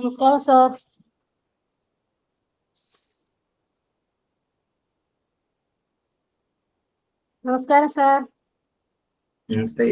നമസ്കാരം സാർ. നമസ്കാരം സാർ. നമസ്തേ.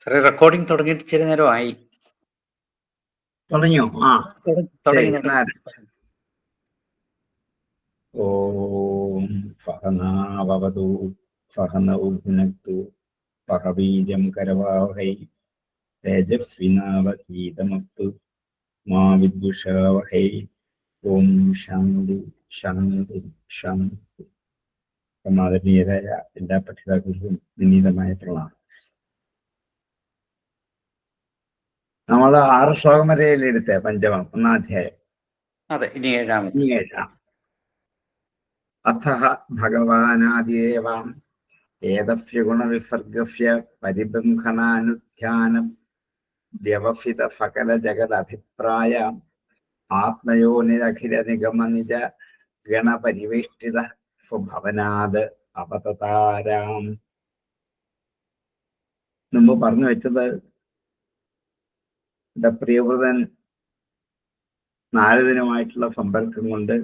സാറേ, റെക്കോർഡിംഗ് തുടങ്ങിയിട്ട് ഇച്ചിരി നേരമായി. തുടങ്ങിയോ? തുടങ്ങി. ഓം സഹനാവവതു സഹനൗ ഭുനക്തു സഹ വീര്യം കരവാവഹൈ തേജസ്വിനാവധീതമസ്തു മാ വിദ്വിഷാവഹൈ. ഓം ശാന്തി ശാന്തി ശാന്തി. സമാദരണീയരായ എല്ലാ പഠിതാക്കൾക്കും വിനീതമായ പ്രണാമം. നമ്മൾ 6 ശ്ലോകം വരെയിലെടുത്ത് പഞ്ചമം 1-ാം അധ്യായം. അതെ, ഇനി 7. അഥഃ ഭഗവാനാദിദേവാം ഏതസ്യ ഗുണവിസർഗസ്യ പരിബന്ധനാനുധ്യാനം വ്യവസിത സകല ജഗദഭിപ്രായ ആത്മയോനിരഖില നിഗമ നിജ ഗണപരിവേഷ്ടിത സ്വഭവനാത് അവതതാരാം. മുമ്പ് പറഞ്ഞു വെച്ചത് പ്രിയവ്രതൻ നാരദനുമായിട്ടുള്ള സമ്പർക്കം കൊണ്ട്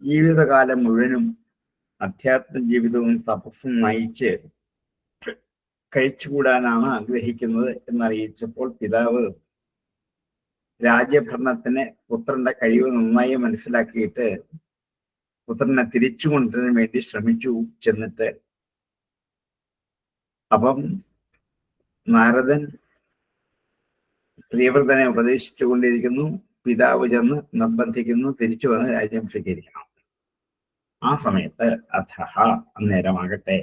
ജീവിതകാലം മുഴുവനും അധ്യാത്മ ജീവിതവും തപസ്സും നയിച്ച് കഴിച്ചുകൂടാനാണ് ആഗ്രഹിക്കുന്നത് എന്നറിയിച്ചപ്പോൾ പിതാവ് രാജ്യഭരണത്തിന് പുത്രന്റെ കഴിവ് നന്നായി മനസ്സിലാക്കിയിട്ട് പുത്രനെ തിരിച്ചു കൊണ്ടുവരാൻ വേണ്ടി ശ്രമിച്ചു ചെന്നിട്ട്. അപ്പം നാരദൻ പ്രിയവ്രതനെ ഉപദേശിച്ചു കൊണ്ടിരിക്കുന്നു. പിതാവ് ചെന്ന് നിർബന്ധിക്കുന്നു തിരിച്ചു വന്ന് രാജ്യം സ്വീകരിക്കണം. ആ സമയത്ത് അഥഹ അന്നേരമാകട്ടെ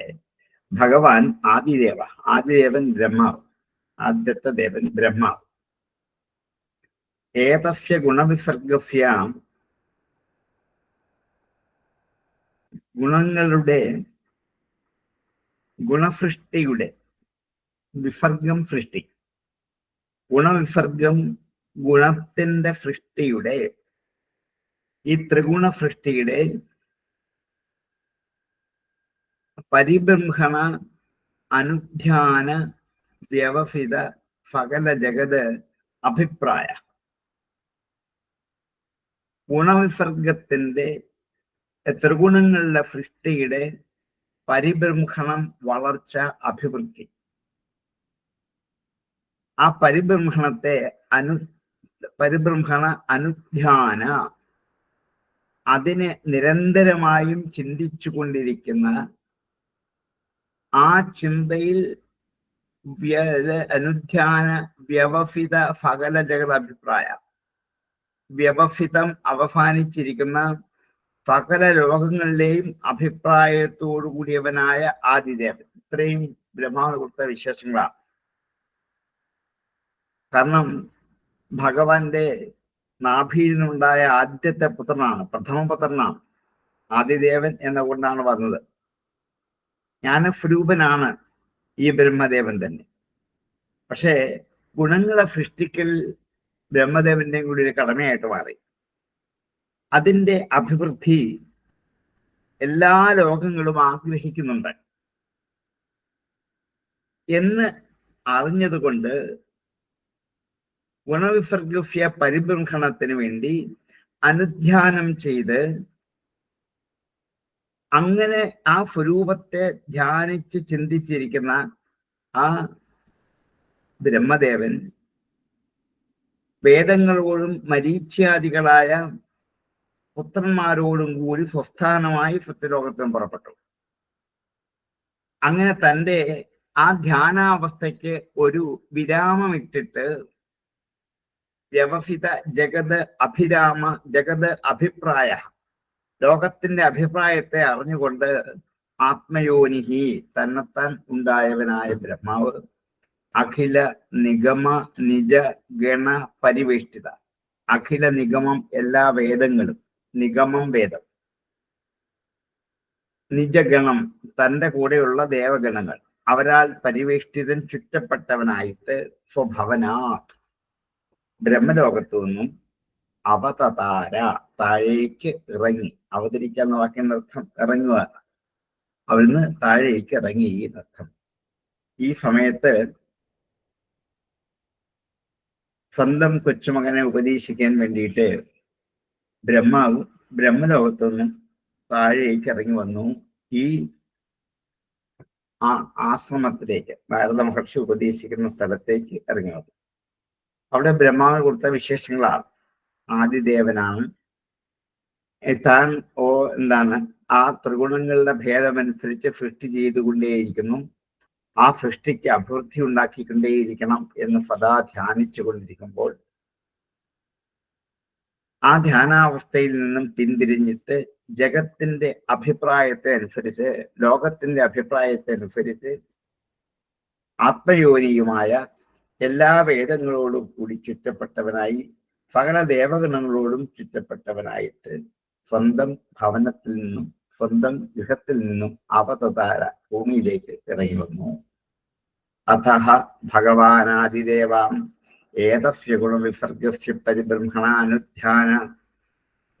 ഭഗവാൻ ആദിദേവ, ആദിദേവൻ ബ്രഹ്മാവ്, ആദ്യത്തെ ദേവൻ ബ്രഹ്മാവ്, ഏതസ്യ ഗുണവിസർഗസ്യ ഗുണങ്ങളുടെ ഗുണസൃഷ്ടിയുടെ വിസർഗം സൃഷ്ടി, ഗുണവിസർഗം ഗുണത്തിന്റെ സൃഷ്ടിയുടെ, ഈ ത്രിഗുണ സൃഷ്ടിയുടെ പരിബ്രഹ്മണ അനുധ്യാന വ്യവസിത സകല ജഗത് അഭിപ്രായ. ഗുണവിസർഗത്തിന്റെ ത്രിഗുണങ്ങളുടെ സൃഷ്ടിയുടെ പരിബ്രഹ്മണം, വളർച്ച, അഭിവൃദ്ധി. ആ പരിബ്രഹ്മണത്തെ പരിബ്രഹ്മണ അനുധ്യാന, അതിനെ നിരന്തരമായും ചിന്തിച്ചു കൊണ്ടിരിക്കുന്ന, ആ ചിന്തയിൽ അനുധ്യാന വ്യവസിത സകല ജഗത് അഭിപ്രായ, വ്യവസിതം അവസാനിച്ചിരിക്കുന്ന സകല ലോകങ്ങളിലെയും അഭിപ്രായത്തോടു കൂടിയവനായ ആദിദേവൻ. ഇത്രയും ബ്രഹ്മാവിനെ കൊടുത്ത വിശേഷങ്ങളാണ്. കാരണം ഭഗവാന്റെ നാഭിയിൽ നിന്നുണ്ടായ ആദ്യത്തെ പുത്രനാണ്, പ്രഥമ പുത്രനാണ് ആദിദേവൻ എന്നുകൊണ്ടാണ് വന്നത്. ജ്ഞാനസ്വരൂപനാണ് ഈ ബ്രഹ്മദേവൻ തന്നെ. പക്ഷേ ഗുണങ്ങളെ സൃഷ്ടിക്കൽ ബ്രഹ്മദേവന്റെയും കൂടി ഒരു കടമയായിട്ട് മാറി. അതിൻ്റെ അഭിവൃദ്ധി എല്ലാ ലോകങ്ങളും ആഗ്രഹിക്കുന്നുണ്ട് എന്ന് അറിഞ്ഞതുകൊണ്ട് ഗുണവിസർഗസ്യ പരിബ്രഹ്മണത്തിന് വേണ്ടി അനുധ്യാനം ചെയ്ത്, അങ്ങനെ ആ സ്വരൂപത്തെ ധ്യാനിച്ച് ചിന്തിച്ചിരിക്കുന്ന ആ ബ്രഹ്മദേവൻ വേദങ്ങളോടും മരീച്യാദികളായ പുത്രന്മാരോടും കൂടി സ്വസ്ഥാനമായി സത്യലോകത്തിന് പുറപ്പെട്ടു. അങ്ങനെ തൻ്റെ ആ ധ്യാനാവസ്ഥയ്ക്ക് ഒരു വിരാമമിട്ടിട്ട് വ്യവഹിത ജഗത് അഭിരാമ ജഗത് അഭിപ്രായ, ലോകത്തിന്റെ അഭിപ്രായത്തെ അറിഞ്ഞുകൊണ്ട് ആത്മയോനിഹി തന്നെത്താൻ ഉണ്ടായവനായ ബ്രഹ്മാവ് അഖില നിഗമ നിജ ഗണ പരിവേഷ്ടിത, അഖില നിഗമം എല്ലാ വേദങ്ങളും, നിഗമം വേദം, നിജഗണം തൻ്റെ കൂടെയുള്ള ദേവഗണങ്ങൾ, അവരാൽ പരിവേഷ്ടിതൻ ചുറ്റപ്പെട്ടവനായിട്ട് സ്വഭവനാത് ബ്രഹ്മലോകത്തു നിന്നും അവതതാര താഴേക്ക് ഇറങ്ങി. അവതരിക്കുക എന്ന വാക്കിന്റെ അർത്ഥം ഇറങ്ങുക, അവിടുന്ന് താഴേക്ക് ഇറങ്ങി എന്നർത്ഥം. ഈ സമയത്ത് സ്വന്തം കൊച്ചുമകനെ ഉപദേശിക്കാൻ വേണ്ടിയിട്ട് ബ്രഹ്മാവ് ബ്രഹ്മലോകത്തു നിന്നും താഴേക്ക് ഇറങ്ങി വന്നു. ഈ ആശ്രമത്തിലേക്ക്, നാരദ മഹർഷി ഉപദേശിക്കുന്ന സ്ഥലത്തേക്ക് ഇറങ്ങി വന്നു. അവിടെ ബ്രഹ്മാവ് കൊടുത്ത വിശേഷങ്ങളാണ്. ആദിദേവനാണ് താൻ ആ ത്രിഗുണങ്ങളുടെ ഭേദമനുസരിച്ച് സൃഷ്ടി ചെയ്തുകൊണ്ടേയിരിക്കുന്നു. ആ സൃഷ്ടിക്ക് അഭിവൃദ്ധി ഉണ്ടാക്കിക്കൊണ്ടേയിരിക്കണം എന്ന് സദാ ധ്യാനിച്ചു കൊണ്ടിരിക്കുമ്പോൾ ആ ധ്യാനാവസ്ഥയിൽ നിന്നും പിന്തിരിഞ്ഞിട്ട് ജഗത്തിന്റെ അഭിപ്രായത്തെ അനുസരിച്ച്, ലോകത്തിന്റെ അഭിപ്രായത്തെ അനുസരിച്ച് ആത്മയോനിയുമായ എല്ലാ വേദങ്ങളോടും കൂടി ചുറ്റപ്പെട്ടവനായി, സകല ദേവഗണങ്ങളോടും ചുറ്റപ്പെട്ടവനായിട്ട് സ്വന്തം ഭവനത്തിൽ നിന്നും, സ്വന്തം ഗൃഹത്തിൽ നിന്നും അവതതാര ഭൂമിയിലേക്ക് ഇറങ്ങി വന്നു. അഥഹ ഭഗവാനാദിദേവാം ഏതസ്യ ഗുണവിസർഗസ്യ പരിബ്രഹ്മണാനുധ്യാന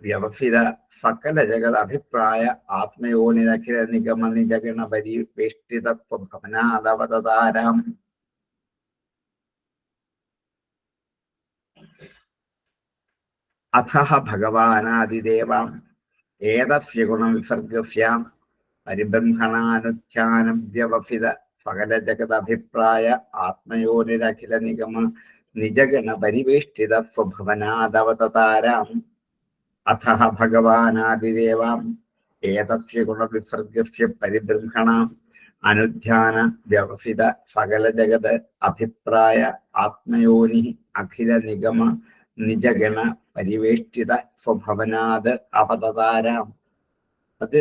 വ്യവഹിത സകല ജഗത് അഭിപ്രായ ആത്മയോനിരഖില നിഗമ നിജഗണ പരിവേഷ്ടിത ഭവനാദവതാരാം. അഥഹ ഭഗവാനാദിദേവാം ഏതസ്യ ഗുണവിസർഗസ്യാം പരിബ്രഹ്മണാനുധ്യാനം വ്യവഹിത സകല ജഗദഭിപ്രായ ആത്മയോനിരഖില നിഗമ നിജഗണ പരിവേഷ്ടിത സ്വഭവനാദവതാരാം. അഥഹ ഭഗവാനാദിദേവാം ഏതസ്യ ഗുണവിസർഗസ്യ പരിബ്രഹ്മണ അനുധ്യാന വ്യവഹിത സകല ജഗത് അഭിപ്രായ ആത്മയോനി അഖില നിഗമ നിജഗണ പരിവേഷ്ടിത സ്വഭവനാത് അവതാരാം. അത്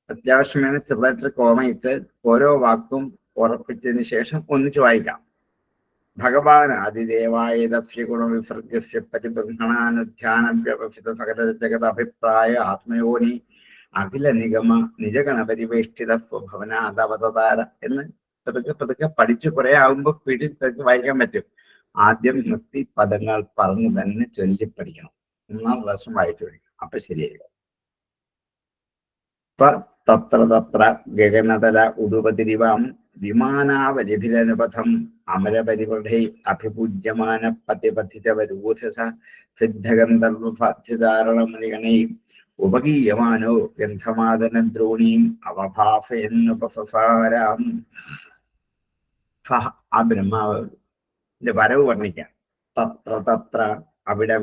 അത്യാവശ്യമാണ്. ചെറുതായിട്ട് കോമയിട്ട് ഓരോ വാക്കും ഉറപ്പിച്ചതിന് ശേഷം ഒന്നിച്ചു വായിക്കാം. ഭഗവാൻ ആദിദേവായ ദസ്യ ഗുണവിസർഗസ്യ പരിബ്രഹ്മണാനുധ്യാന വ്യവഹിത സകല ജഗത് അഭിപ്രായ ആത്മയോനി അഖില നിഗമ നിജഗണ പരിവേഷ്ടിത സ്വഭവനാത് അവതാര എന്ന് പതുക്കെ പഠിച്ച് കുറെ ആകുമ്പോൾ സ്പീഡിൽ വായിക്കാൻ പറ്റും. ആദ്യം നിർത്തി പദങ്ങൾ പറഞ്ഞു തന്നെ ചൊല്ലിപ്പടിക്കണം. 3-ാം പ്രാവശ്യം വായിച്ചു പഠിക്കണം. അപ്പൊ ശരിയായിരിക്കും. തത്ര തത്ര ഗഗനതല ഉടുപതിരിവാം വിമാനാവലിഭിരനുപഥം അമരപരിവൃഢൈ അഭിപൂജ്യമാന പതിപഥിതവരൂഥസ സിദ്ധഗന്ധർവ്വഭാധ്യധാരണമണിഗണൈ ഉപഗീയമാനോ ഗന്ധമാദനദ്രോണീം അവഭാഫയെന്നുപഫാരാം. ആ ബ്രഹ്മാവ് വരവ് വർണ്ണിക്കാം. തത്ര തത്ര അവിടെ,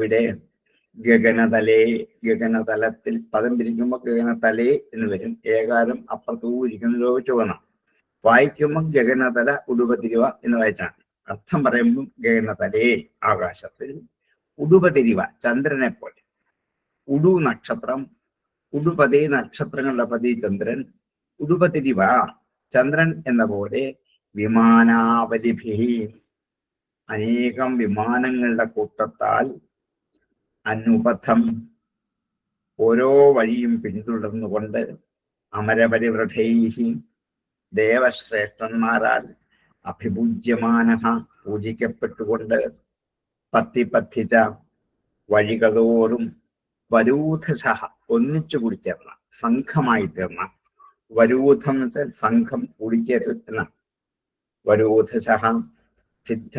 ഗഗനതലേ, ഗഗനതലത്തിൽ, പദം പിരിക്കുമ്പോൾ ഗഗനതലേ എന്ന് വരും. ഏകാരം അപ്പുറത്തൂ ഇരിക്കുന്നതിലോ ചുവന്ന, വായിക്കുമ്പോൾ ഗഗനതല ഉടുപതിരിവ എന്ന് വായിച്ചാണ്. അർത്ഥം പറയുമ്പോൾ ഗഗനതലേ ആകാശത്തിൽ, ഉടുപതിരിവ ചന്ദ്രനെ പോലെ, ഉടു നക്ഷത്രം, ഉടുപതി നക്ഷത്രങ്ങളുടെ പതി ചന്ദ്രൻ, ഉടുപതിരിവ ചന്ദ്രൻ എന്ന പോലെ, വിമാനാവലിഭി അനേകം വിമാനങ്ങളുടെ കൂട്ടത്താൽ, അനുപഥം ഓരോ വഴിയും പിന്തുടർന്നുകൊണ്ട്, അമരപരിവൃഢൈഹി ദേവശ്രേഷ്ഠന്മാരാൽ, അഭിപൂജ്യമാന പൂജിക്കപ്പെട്ടുകൊണ്ട്, പത്തിപഥിച്ച വഴികളോടും, വരൂഥസഹ ഒന്നിച്ചു കൂടി ചേർന്ന, സംഘമായി തീർന്ന, വരൂഥം സംഘം കൂടിച്ചേരുന്ന, വരൂഥസഹ സിദ്ധ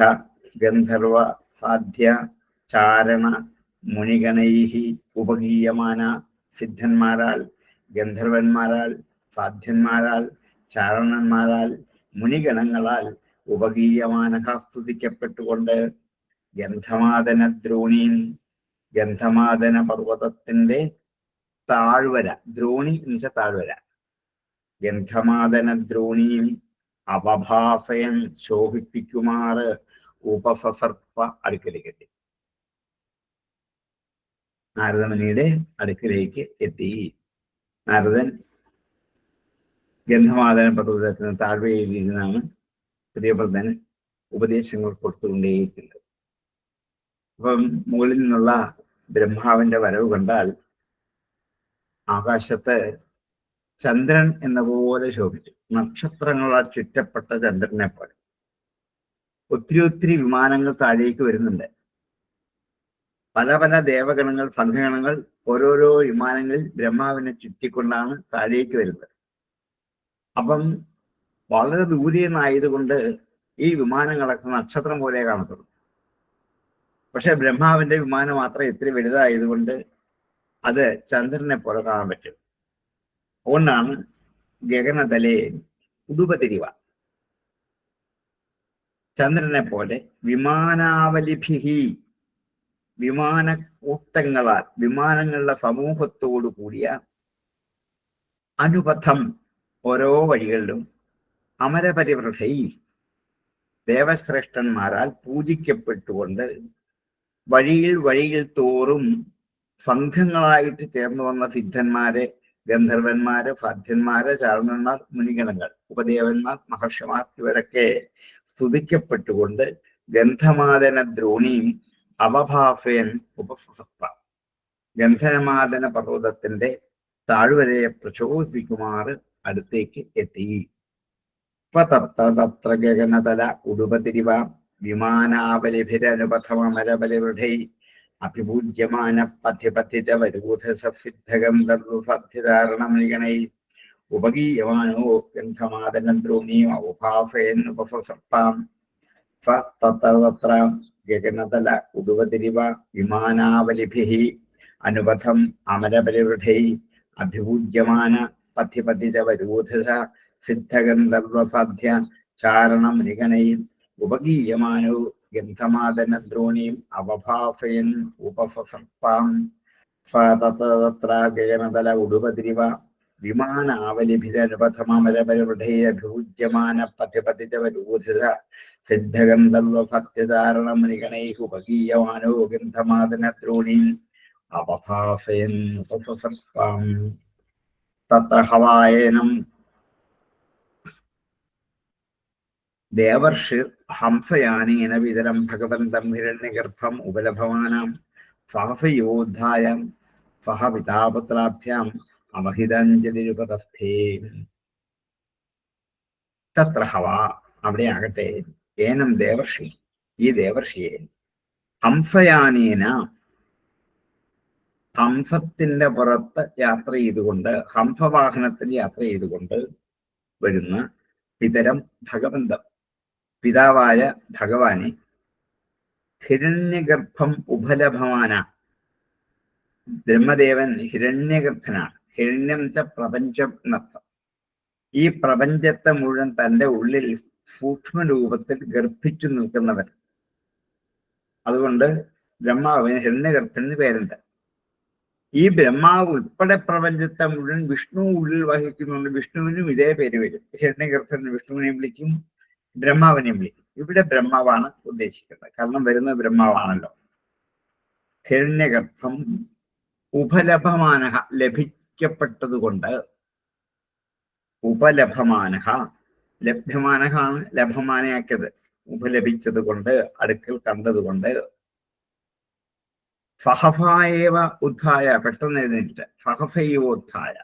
ഗന്ധർവ സാധ്യ ചാരണ മുനിഗണൈഹി ഉപഗീയമാന, സിദ്ധന്മാരാൽ, ഗന്ധർവന്മാരാൽ, സാധ്യന്മാരാൽ, ചാരണന്മാരാൽ, മുനിഗണങ്ങളാൽ ഉപഗീയമാന സ്തുതിക്കപ്പെട്ടുകൊണ്ട്, ഗന്ധമാദന ദ്രോണീൻ ഗന്ധമാദന പർവ്വതത്തിന്റെ താഴ്വര, ദ്രോണി എന്ന താഴ്വര, ഗന്ധമാദനദ്രോണിയും അവഭാസയൻ ശോഭിപ്പിക്കുമാറ് ഉപസർപ്പ അടുക്കലേക്ക് നാരദമുനിയുടെ അടുക്കിലേക്ക് എത്തി. നാരദൻ ഗന്ധമാദന പർവ്വതത്തിന് താഴ്വരയിലിരുന്നാണ് പ്രിയവ്രതന് ഉപദേശങ്ങൾ കൊടുത്തുകൊണ്ടേയിരിക്കുന്നത്. അപ്പം മുകളിൽ നിന്നുള്ള ബ്രഹ്മാവിന്റെ വരവ് കണ്ടാൽ ആകാശത്ത് ചന്ദ്രൻ എന്ന പോലെ ശോഭിച്ചു. നക്ഷത്രങ്ങളാൽ ചുറ്റപ്പെട്ട ചന്ദ്രനെ പോലെ ഒത്തിരി വിമാനങ്ങൾ താഴേക്ക് വരുന്നുണ്ട്. പല പല ദേവഗണങ്ങൾ, സംഘഗണങ്ങൾ ഓരോരോ വിമാനങ്ങളിൽ ബ്രഹ്മാവിനെ ചുറ്റിക്കൊണ്ടാണ് താഴേക്ക് വരുന്നത്. അപ്പം വളരെ ദൂരെ നിന്നായതുകൊണ്ട് ഈ വിമാനങ്ങളൊക്കെ നക്ഷത്രം പോലെ കാണത്തുള്ളൂ. പക്ഷെ ബ്രഹ്മാവിന്റെ വിമാനം മാത്രം ഇത്തിരി വലുതായതുകൊണ്ട് അത് ചന്ദ്രനെ പോലെ കാണാൻ പറ്റും. അതുകൊണ്ടാണ് ഗഗനതലെ ഉടുപതിരിവ, ചന്ദ്രനെ പോലെ വിമാനാവലിഭിഹി, വിമാനക്കൂട്ടങ്ങളാൽ, വിമാനങ്ങളുടെ സമൂഹത്തോടു കൂടിയ അനുപഥം, ഓരോ വഴികളിലും അമരപരിവൃഷൈ, ദേവശ്രേഷ്ഠന്മാരാൽ പൂജിക്കപ്പെട്ടുകൊണ്ട് വഴിയിൽ തോറും സംഘങ്ങളായിട്ട് ചേർന്ന് വന്ന സിദ്ധന്മാരെ, ഗന്ധർവന്മാര്, സാധ്യന്മാര്, ചാരണന്മാർ, മുനിഗണങ്ങൾ, ഉപദേവന്മാർ, മഹർഷിമാർ ഇവരൊക്കെ സ്തുതിക്കപ്പെട്ടുകൊണ്ട് ഗന്ധമാദന ദ്രോണിയും അവഭാഫയൻ ഉപസർപ്പ, ഗന്ധമാദന പർവ്വതത്തിന്റെ താഴ്വരയെ പ്രചോദിപ്പിക്കുമാറ് അടുത്തേക്ക് എത്തി. തത്ര ഗഗനതല ഉടുപതിരിവ വിമാനാവലിഭിരനുപഥമരബലിവൃഢൈ അഭിപൂജ്യമാന പഥ്യപഥിത വരൂഥസസിദ്ധഗന്ധർവസാധ്യധാരണമണിഗണൈ ഉപഗീയമാനോ ഗന്ധമാദനദ്രോണീം ഔഭാഫയൻ ഉപസർപ്പാം. തത്ര ഗഗനതല ഉടുപതിരിവ വിമാനാവലിഭിഃ അനുപഥം അമരബലിവൃഢൈ അഭിപൂജ്യമാന പഥ്യപഥിത വരൂഥസ സിദ്ധഗന്ധർവസാധ്യ ചാരണമണിഗണൈ ഉപഗീയമാനോ ഗന്ധമാദനദ്രോണീം അവഭാഫയൻ ഉപസർപ്പാം. തത്ര ഗഗനതല ഉടുപതിരിവ വിമാനാവലിഭിരനുപഥമരപരിവൃഢൈരഭിപൂജ്യമാന പഥ്യപഥിത വരൂഥസ സിദ്ധഗന്ധർവസത്യധാരണമണിഗണൈ ഉപഗീയമാനോ ഗന്ധമാദനദ്രോണീം അവഭാഫയൻ ഉപസർപ്പാം. തത്ര ഹവായനം ദേവർഷിർ ഹംസയാനേന വിതരം ഭഗവന്തം ഹിരണ്യഗർഭം ഉപലഭമാനാം സാഹസയോദ്ധായ സഹ പിതാപുത്രാഭ്യാം അവഹിതാഞ്ജലിരുപതസ്ഥേ. തത്ര ഹവ, അവിടെ ആകട്ടെ, ഏനം ദേവർഷി, ഈ ദേവർഷിയെ ഹംസയാനേന, ഹംസത്തിന്റെ പുറത്ത് യാത്ര ചെയ്തുകൊണ്ട്, ഹംസവാഹനത്തിൽ യാത്ര ചെയ്തുകൊണ്ട് വരുന്ന പിതരം ഭഗവന്തം, പിതാവായ ഭഗവാനെ, ഹിരണ്യഗർഭം ഉപലഭമാന, ബ്രഹ്മദേവൻ ഹിരണ്യഗർഭനാണ്. ഹിരണ്യം ച പ്രപഞ്ചം എന്നർത്ഥം. ഈ പ്രപഞ്ചത്തെ മുഴുവൻ തൻ്റെ ഉള്ളിൽ സൂക്ഷ്മ രൂപത്തിൽ ഗർഭിച്ചു നിൽക്കുന്നവൻ. അതുകൊണ്ട് ബ്രഹ്മാവിന് ഹിരണ്യഗർഭൻ എന്ന് പേരുണ്ട്. ഈ ബ്രഹ്മാവ് ഉൾപ്പെടെ പ്രപഞ്ചത്തെ മുഴുവൻ വിഷ്ണു ഉള്ളിൽ വഹിക്കുന്നുണ്ട്. വിഷ്ണുവിനും ഇതേ പേര് വരും. ഹിരണ്യഗർഭൻ വിഷ്ണുവിനെയും വിളിക്കും, ബ്രഹ്മാവിനെയും വിളിക്കും. ഇവിടെ ബ്രഹ്മാവാണ് ഉദ്ദേശിക്കുന്നത്, കാരണം വരുന്നത് ബ്രഹ്മാവാണല്ലോ. ഹിരണ്യഗർഭം ഉപലഭമാനഹ, ലഭിക്കപ്പെട്ടതുകൊണ്ട്, ഉപലഭമാനഹ, ലഭ്യമാനഹാണ് ലഭമാനയാക്കിയത്, ഉപലഭിച്ചത് കൊണ്ട്, അടുക്കൽ കണ്ടതുകൊണ്ട്. ഫഹഫായേവ ഉദ്ധായ, പെട്ടെന്ന് എഴുന്നേറ്റിട്ട്, ഫഹഫയോദ്ധായ,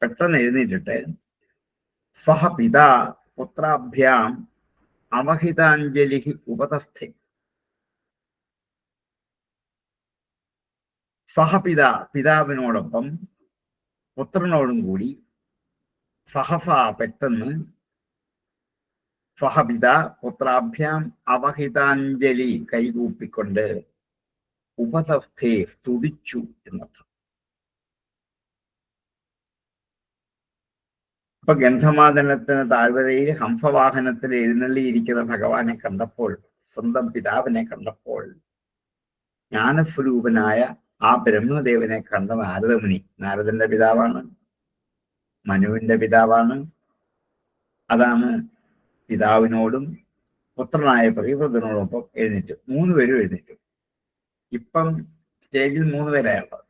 പെട്ടെന്ന് എഴുന്നേറ്റിട്ട്, ഫഹ പിതാ പുത്രാഭ്യാം അവഹിതാഞ്ജലി ഉപതസ്ഥേ. ഫഹപിത, പിതാവിനോടൊപ്പം പുത്രനോടും കൂടി, ഫഹഫ പെട്ടെന്ന്, ഫഹപിത പുത്രാഭ്യാം അവഹിതാഞ്ജലി കൈകൂപ്പിക്കൊണ്ട്, ഉപതസ്ഥേ സ്തുതിച്ചു എന്നർത്ഥം. അപ്പൊ ഗന്ധമാദനത്തിന് താഴ്വരയിൽ ഹംസവാഹനത്തിൽ എഴുന്നള്ളിയിരിക്കുന്ന ഭഗവാനെ കണ്ടപ്പോൾ, സ്വന്തം പിതാവിനെ കണ്ടപ്പോൾ, ജ്ഞാനസ്വരൂപനായ ആ ബ്രഹ്മദേവനെ കണ്ട നാരദമുനി, നാരദന്റെ പിതാവാണ്, മനുവിന്റെ പിതാവാണ്. അതാണ് പിതാവിനോടും പുത്രനായ പ്രിയവ്രതനോടൊപ്പം എഴുന്നേറ്റു. 3 പേരും എഴുന്നേറ്റു. ഇപ്പം സ്റ്റേജിൽ 3 പേരായുള്ളത്: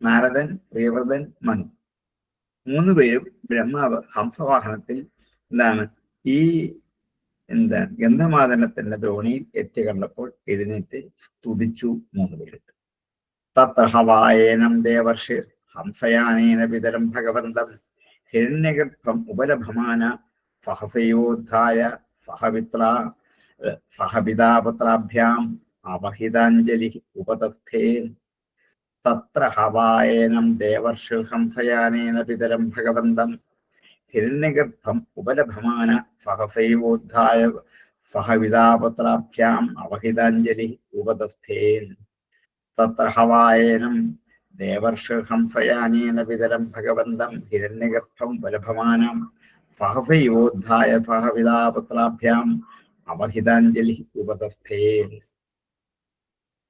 നാരദൻ, പ്രിയവ്രതൻ, മനു. 3 പേരും ബ്രഹ്മാവ് ഹംസവാഹനത്തിൽ ഈ ഗന്ധമാദനത്തിന്റെ ദ്രോണിയിൽ എത്തി കണ്ടപ്പോൾ എഴുന്നേറ്റ് സ്തുതിച്ചു 3 പേരും. തത്ര ഹവായേനം ദേവർഷിർ ഹംസയാനേന പിതരം ഭഗവന്തം ഹിരണ്യഗർഭം ഉപലഭമാന ഫഹഫയോദ്ധായ ഫഹപിതാപുത്രാഭ്യാം അവഹിതാഞ്ജലി ഉപതസ്ഥേ. തത്ര ഹവായേനം ദേവർഷിർ ഹംസയാനേന പിതരം ഭഗവന്തം ഹിരണ്യഗർഭം ഉപലഭമാന ഫഹഫയോദ്ധായ ഫഹപിതാപുത്രാഭ്യാം അവഹിതാഞ്ജലി ഉപതസ്ഥേ. തത്ര ഹവായേനം ദേവർഷിർ ഹംസയാനേന പിതരം ഭഗവന്തം ഹിരണ്യഗർഭം ഉപലഭമാനം ഫഹഫയോദ്ധായ ഫഹപിതാപുത്രാഭ്യാം അവഹിതാഞ്ജലി ഉപതസ്ഥേ.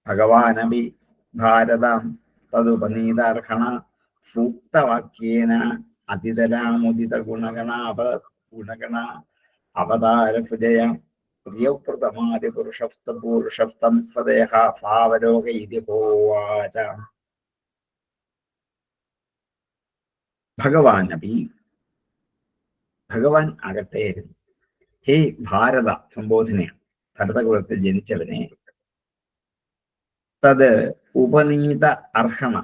ഭഗവാനപി ഭാരതാം തദുപനീതാർഹണ സൂക്തവാക്യേന അതിതരാമുദിത ഗുണഗണ അവതാരഭുജയ പ്രിയപ്രതമാദിപുരുഷസ്തം സ്വദേഹ ഭാവലോക ഇതി ഹോവാച. ഭഗവാൻ ആകട്ടെ, ഹേ ഭാരത സംബോധനയാണ്. ഭരതകുലത്തിൽ ജനിച്ചവനെ. തത് ഉപനീത അർഹണ,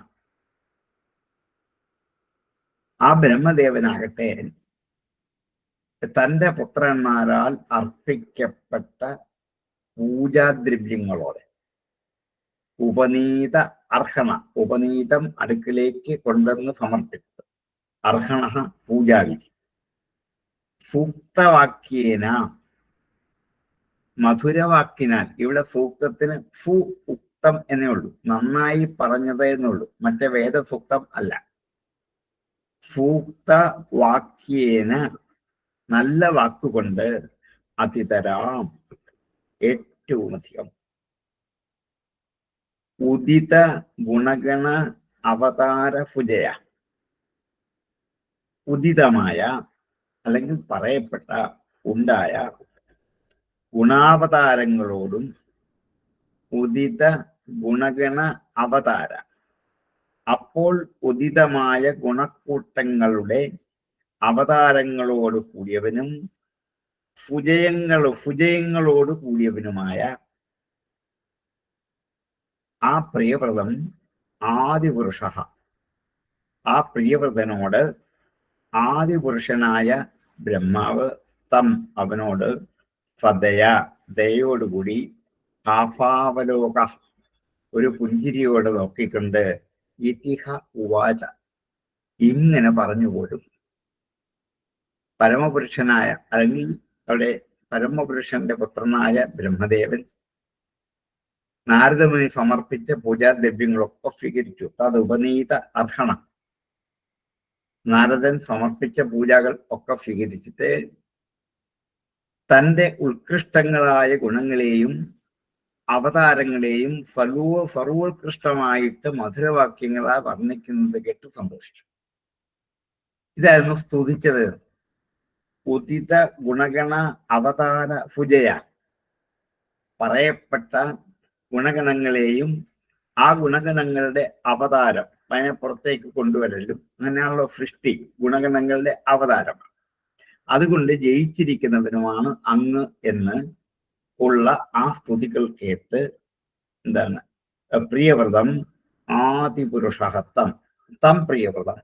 ആ ബ്രഹ്മദേവനാകട്ടെ തന്റെ പുത്രന്മാരാൽ അർപ്പിക്കപ്പെട്ട പൂജാദ്രവ്യങ്ങളോടെ ഉപനീത അർഹണ, ഉപനീതം അടുക്കിലേക്ക് കൊണ്ടുവന്ന് സമർപ്പിച്ചത്. അർഹണ പൂജാവിധി. സൂക്തവാക്യേന, മധുരവാക്കിനാൽ. ഇവിടെ സൂക്തത്തിന് ഫു ഉക്തം എന്നേ ഉള്ളൂ, നന്നായി പറഞ്ഞത് എന്നുള്ളൂ, മറ്റേ വേദസൂക്തം അല്ല. സൂക്തവാക്യേന, നല്ല വാക്കുകൊണ്ട്, അതിതരാം, ഏറ്റവും അധികം, ഉദിത ഗുണഗണ അവതാരഭുജയ, ഉദിതമായ അല്ലെങ്കിൽ പറയപ്പെട്ട ഉണ്ടായ ഗുണാവതാരങ്ങളോടും, ഉദിത ഗുണഗണ അവതാര, അപ്പോൾ ഉദിതമായ ഗുണക്കൂട്ടങ്ങളുടെ അവതാരങ്ങളോട് കൂടിയവനും ഭുജയങ്ങളോട് കൂടിയവനുമായ ആ പ്രിയവ്രതം ആദിപുരുഷ, ആ പ്രിയവ്രതനോട് ആദിപുരുഷനായ ബ്രഹ്മാവ് തം അവനോട് ദയോടുകൂടി ആഭാവലോക ഒരു പുഞ്ചിരിയോട് നോക്കിക്കൊണ്ട് ഇതിഹ ഉവാച ഇങ്ങനെ പറഞ്ഞുപോലും. പരമപുരുഷനായ അല്ലെങ്കിൽ അവിടെ പരമപുരുഷന്റെ പുത്രനായ ബ്രഹ്മദേവൻ നാരദമുനി സമർപ്പിച്ച പൂജാദ്രവ്യങ്ങളൊക്കെ സ്വീകരിച്ചു. അത് ഉപനീത അർഹണ. നാരദൻ സമർപ്പിച്ച പൂജകൾ ഒക്കെ സ്വീകരിച്ചിട്ട് തന്റെ ഉത്കൃഷ്ടങ്ങളായ ഗുണങ്ങളെയും അവതാരങ്ങളെയും സർവോത്കൃഷ്ടമായിട്ട് മധുരവാക്യങ്ങളാ വർണ്ണിക്കുന്നത് കേട്ട് സന്തോഷിച്ചു. ഇതായിരുന്നു സ്തുതിച്ചത്. ഉദിത ഗുണഗണ അവതാര ഭുജയ, പറയപ്പെട്ട ഗുണഗണങ്ങളെയും ആ ഗുണഗണങ്ങളുടെ അവതാരം അതിനെ പുറത്തേക്ക് കൊണ്ടുവരലും, അങ്ങനെയാണല്ലോ സൃഷ്ടി, ഗുണഗണങ്ങളുടെ അവതാരമാണ്. അതുകൊണ്ട് ജയിച്ചിരിക്കുന്നവനുമാണ് അങ്ങ് എന്ന് ഉള്ള ആ സ്തുതികൾ കേട്ട് പ്രിയവ്രതം ആദിപുരുഷഹത്തം തം പ്രിയവ്രതം,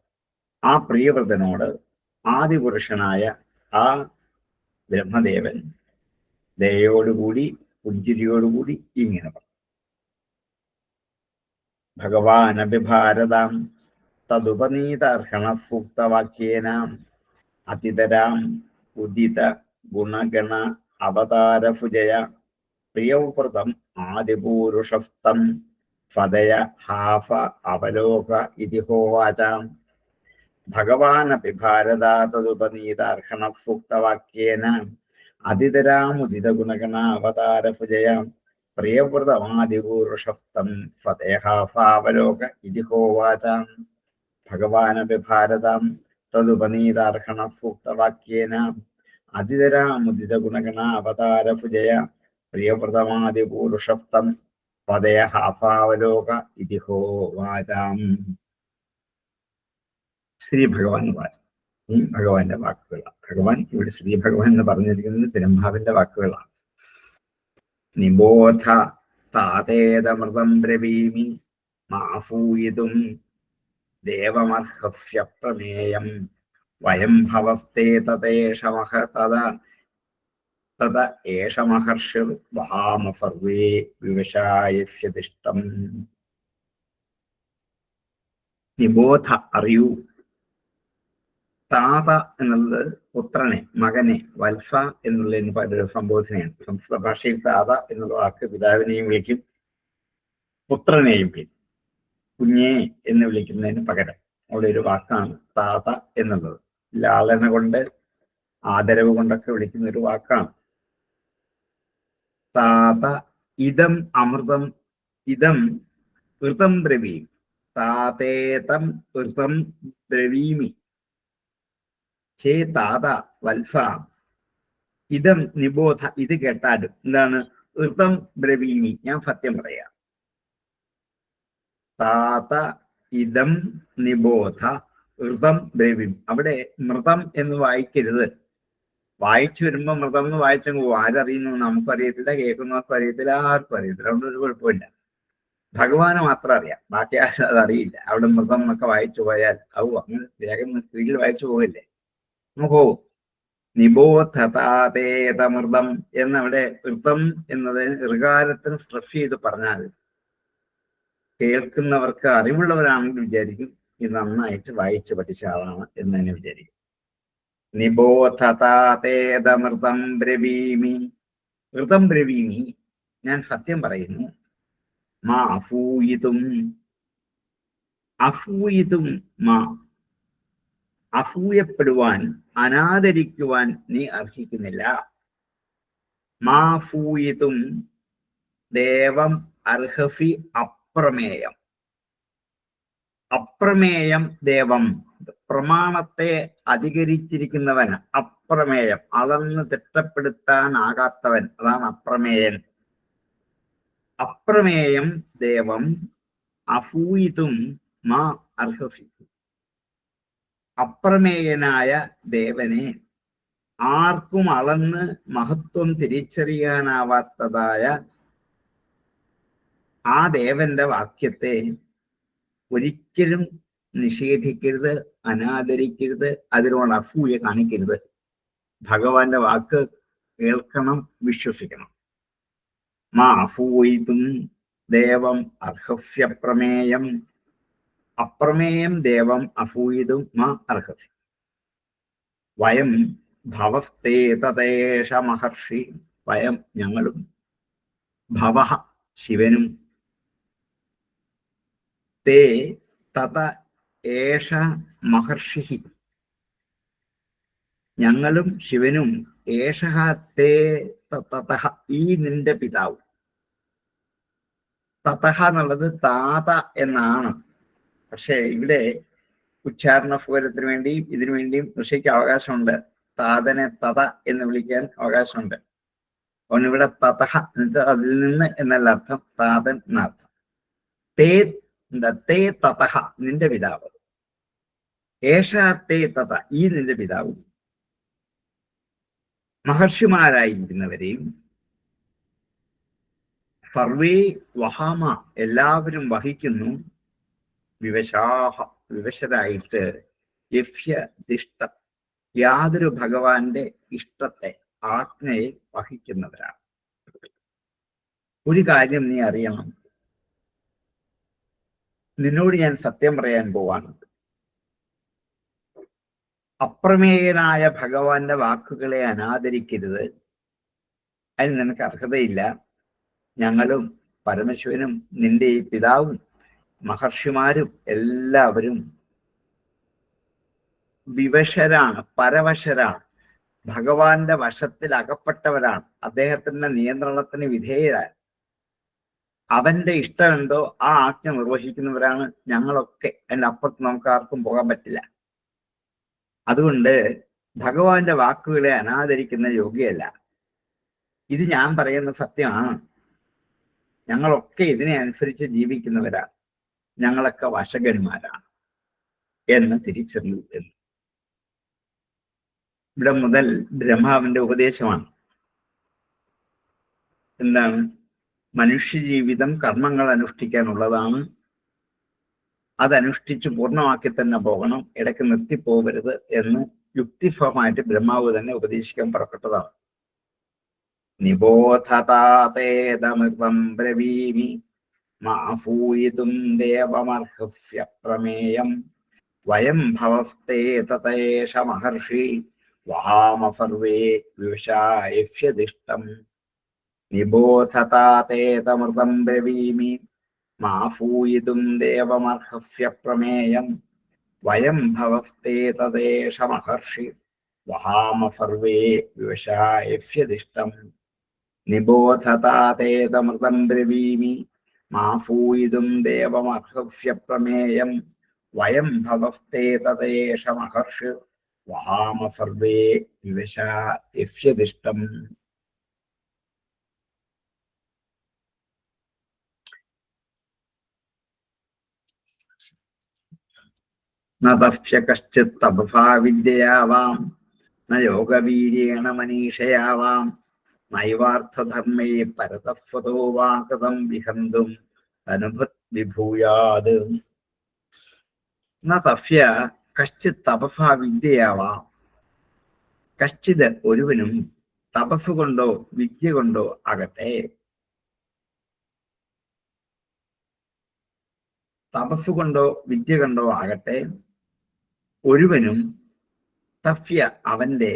ആ പ്രിയവ്രതനോട് ആദിപുരുഷനായ ആ ബ്രഹ്മദേവൻ ദയോടുകൂടി പുഞ്ചിരിയോടുകൂടി ഇങ്ങനെ പറഞ്ഞു. ഭഗവാനഭിഭാരതാം തദുപനീതാർഹണ സൂക്തവാക്യേന അതിതരാം ഉദിത ഗുണഗണ അവതാരഭുജയ പ്രിയവ്രതം ആദിപൂരുഷസ്തം ഫദയ ഹാഫ അവലോക ഇതി ഹോവാച. ഭഗവാനപി ഭാരതാ തദുപനീതാർഹണ സൂക്തവാക്യേന അതിതരാമുദിത ഗുണഗണ അവതാരഭുജയ പ്രിയവ്രതമാദിപൂരുഷസ്തം ഫദയ ഹാഫ അവലോക ഇതി ഹോവാച. ഭഗവാനപി ഭാരതാം തതുപനീതാർഹണ സൂക്തവാക്യേന അതിതരാമുദിത ഗുണഗണ അവതാരഭുജയ പ്രിയവ്രതമാദിപൂരുഷപ്തം പദയ ഹാഫാവലോക ഇതിഹോവാചാം. ശ്രീ ഭഗവാൻ വാചം. ഈ ഭഗവാന്റെ വാക്കുകളാണ്. ഭഗവാൻ ഇവിടെ ശ്രീ ഭഗവാൻ എന്ന് പറഞ്ഞിരിക്കുന്നത് ബ്രഹ്മാവിന്റെ വാക്കുകളാണ്. നിബോധ താതേതമൃതം ബ്രവീമി മാഫൂയിതും ദേവമർഹസ്യ പ്രമേയം വയം ഭവസ്തേ തതേഷമഹ തത ഏഷമഹർഷിർ വഹാമ സർവേ വിവശായഷ്യതിഷ്ടം. നിബോധ അറിയൂ. താത എന്നുള്ളത് പുത്രനെ, മകനെ, വത്സ എന്നുള്ളതിന് പല സംബോധനയാണ്. സംസ്കൃത ഭാഷയിൽ താത എന്നുള്ള വാക്ക് പിതാവിനെയും വിളിക്കും, പുത്രനെയും വിളിക്കും. കുഞ്ഞേ എന്ന് വിളിക്കുന്നതിന് പകരം ഉള്ള ഒരു വാക്കാണ് താത എന്നുള്ളത്. ലാളന കൊണ്ട്, ആദരവ് കൊണ്ടൊക്കെ വിളിക്കുന്ന ഒരു വാക്കാണ് താത. ഇതം അമൃതം, ഇതം ഋതം ബ്രവീമി, താതേതം ഋതം ബ്രവീമി. ഹേ താത, വത്സ, ഇതം നിബോധ, ഇത് കേട്ടാലും എന്താണ്? ഋതം ബ്രവീമി, ഞാൻ സത്യം പറയാം. താത ഇതം നിബോധ ഋതം ബ്രവീമി. അവിടെ മൃതം എന്ന് വായിക്കരുത്. വായിച്ചു വരുമ്പോ മൃതം എന്ന് വായിച്ചങ്ങ് പോകും. ആരറിയുന്നു? നമുക്കറിയത്തില്ല, കേൾക്കുന്നവർക്കും അറിയത്തില്ല, ആർക്കും അറിയത്തില്ല. അതുകൊണ്ട് ഒരു കുഴപ്പമില്ല. ഭഗവാന് മാത്രം അറിയാം, ബാക്കി ആരും അതറിയില്ല. അവിടെ മൃതം എന്നൊക്കെ വായിച്ചു പോയാൽ അങ്ങനെ വേഗം സ്ത്രീകൾ വായിച്ചു പോകില്ലേ? നമുക്ക് പോകും. നിബോധതാതേതമൃതം എന്നവിടെ ഋതം എന്നതിന് ഋകാരത്തിന് സ്ട്രെസ് ചെയ്ത് പറഞ്ഞാൽ കേൾക്കുന്നവർക്ക് അറിവുള്ളവരാണെങ്കിൽ വിചാരിക്കും ഇത് നന്നായിട്ട് വായിച്ചു പഠിച്ച ആളാണ് എന്ന് തന്നെ വിചാരിക്കും. നിബോധതാതേതമൃതം ബ്രവീമി, ഋതം ബ്രവീമി, ഞാൻ സത്യം പറയുന്നു. മാ അഫൂയിതും, അഫൂയിതും മാ, അസൂയപ്പെടുവാൻ, അനാദരിക്കുവാൻ നീ അർഹിക്കുന്നില്ല. മാഫൂയിതും ദേവം അർഹഫി അപ്രമേയം. അപ്രമേയം ദേവം, പ്രമാണത്തെ അധികരിച്ചിരിക്കുന്നവൻ. അപ്രമേയം, അളന്ന് തിട്ടപ്പെടുത്താനാകാത്തവൻ, അതാണ് അപ്രമേയൻ. അപ്രമേയം ദേവം അഫൂയിതും മാ അർഹഫി. അപ്രമേയനായ ദേവനെ ആർക്കും അളന്ന് മഹത്വം തിരിച്ചറിയാനാവാത്തതായ ആ ദേവന്റെ വാക്യത്തെ ഒരിക്കലും നിഷേധിക്കരുത്, അനാദരിക്കരുത്, അതിനോട് അസൂയ കാണിക്കരുത്. ഭഗവാന്റെ വാക്ക് കേൾക്കണം, വിശ്വസിക്കണം. മാ അഫൂയിതും ദേവം അർഹസ്യ പ്രമേയം, അപ്രമേയം ദേവം അഫൂയിതും മാ അർഹസി. വയം ഭവസ്തേ തതേഷ മഹർഷി, വയം ഞങ്ങളും, ഭവഃ ശിവനും, തേ തത ഏഷ മഹർഷി, ഞങ്ങളും ശിവനും, ഏഷ തേ തതഃ, ഈ നിന്റെ പിതാവ്. തതഃ എന്നുള്ളത് താത എന്നാണ്. പക്ഷെ ഇവിടെ ഉച്ചാരണ സ്വരത്തിന് വേണ്ടിയും ഇതിനു വേണ്ടിയും ഋഷിക്ക് അവകാശമുണ്ട്. താതനെ തത എന്ന് വിളിക്കാൻ അവകാശമുണ്ട്. അതുകൊണ്ട് ഇവിടെ തതഃ എന്നുവെച്ചാൽ അതിൽ നിന്ന് എന്നല്ല അർത്ഥം, താതൻ എന്നർത്ഥം. തേ തേ തതഃ, നിന്റെ പിതാവ്. ഏഷ തേ തത, ഈ നിന്റെ പിതാവ്. മഹർഷിമാരായിരിക്കുന്നവരെയും സർവേ വഹാമ, എല്ലാവരും വഹിക്കുന്നു, വിവശാഹ, വിവശരായിട്ട്, യഫ്യദിഷ്ട, യാതൊരു ഭഗവാന്റെ ഇഷ്ടത്തെ, ആജ്ഞയെ വഹിക്കുന്നവരാണ്. ഒരു കാര്യം നീ അറിയണം, നിന്നോട് ഞാൻ സത്യം പറയാൻ പോവാണ്. അപ്രമേയനായ ഭഗവാന്റെ വാക്കുകളെ അനാദരിക്കരുത്, അതിന് നിനക്ക് അർഹതയില്ല. ഞങ്ങളും പരമശിവനും നിന്റെ ഈ പിതാവും മഹർഷിമാരും എല്ലാവരും വിവശരാണ്, പരവശരാണ്, ഭഗവാന്റെ വശത്തിൽ അകപ്പെട്ടവരാണ്, അദ്ദേഹത്തിന്റെ നിയന്ത്രണത്തിന് വിധേയരാണ്. അവന്റെ ഇഷ്ടം എന്തോ ആ ആജ്ഞ നിർവഹിക്കുന്നവരാണ് ഞങ്ങളൊക്കെ. അതിൻ്റെ അപ്പുറത്ത് നമുക്ക് ആർക്കും പോകാൻ പറ്റില്ല. അതുകൊണ്ട് ഭഗവാന്റെ വാക്കുകളെ അനാദരിക്കുന്ന യോഗ്യയല്ല. ഇത് ഞാൻ പറയുന്ന സത്യമാണ്. ഞങ്ങളൊക്കെ ഇതിനെ അനുസരിച്ച് ജീവിക്കുന്നവരാണ്. ഞങ്ങളൊക്കെ വശകന്മാരാണ് എന്ന് തിരിച്ചറിയൂ. ഇവിടെ മുതൽ ബ്രഹ്മാവിന്റെ ഉപദേശമാണ്. എന്താണ്? മനുഷ്യജീവിതം കർമ്മങ്ങൾ അനുഷ്ഠിക്കാനുള്ളതാണ്. അതനുഷ്ഠിച്ച് പൂർണ്ണമാക്കി തന്നെ പോകണം, ഇടയ്ക്ക് നിർത്തിപ്പോകരുത് എന്ന് യുക്തിഫമായിട്ട് ബ്രഹ്മാവ് തന്നെ ഉപദേശിക്കാൻ പുറപ്പെട്ടതാണ്. നിബോധതാതേതമൃതം ബ്രവീമി മാഫൂയിതും ദേവമർഹ്യ പ്രമേയം വയം ഭവസ്തേ തതേഷ മഹർഷി വഹാമഫർവേ വിവശായിഷ്യദിഷ്ടം. നിബോധതാതേതമൃതം ബ്രവീമി മാഫൂയിതും ദേവമർഹ്യ പ്രമേയം വയം ഭവസ്തേ തതേഷ മഹർഷി വഹാമഫർവേ വിവശായിഷ്യദിഷ്ടം. നിബോധതാതേതമൃതം ബ്രവീമി മാഫൂയിതും ദേവമർഹ്യ പ്രമേയം വയം ഭവസ്തേ തതേഷ മഹർഷി വഹാമഫർവേ വിവശായിഷ്യദിഷ്ടം. നതഫ്യ കശ്ചിത് തപസാവിദ്യയാവാം ന യോഗവീര്യേണ മനീഷയാവാം നൈവാർത്ഥധർമ്മേ പരതഫ്വതോ വാ കൃതം വിഹന്തും അനുഭത് വിഭൂയാത്. നതഫ്യ കശ്ചിത് തപസാവിദ്യയാവാം. കശ്ചിത് ഒരുവനും തപസ് കൊണ്ടോ വിദ്യ കൊണ്ടോ ആകട്ടെ, തപസ് കൊണ്ടോ വിദ്യ കൊണ്ടോ ആകട്ടെ, ഒരുവനും തഫ്യ അവന്റെ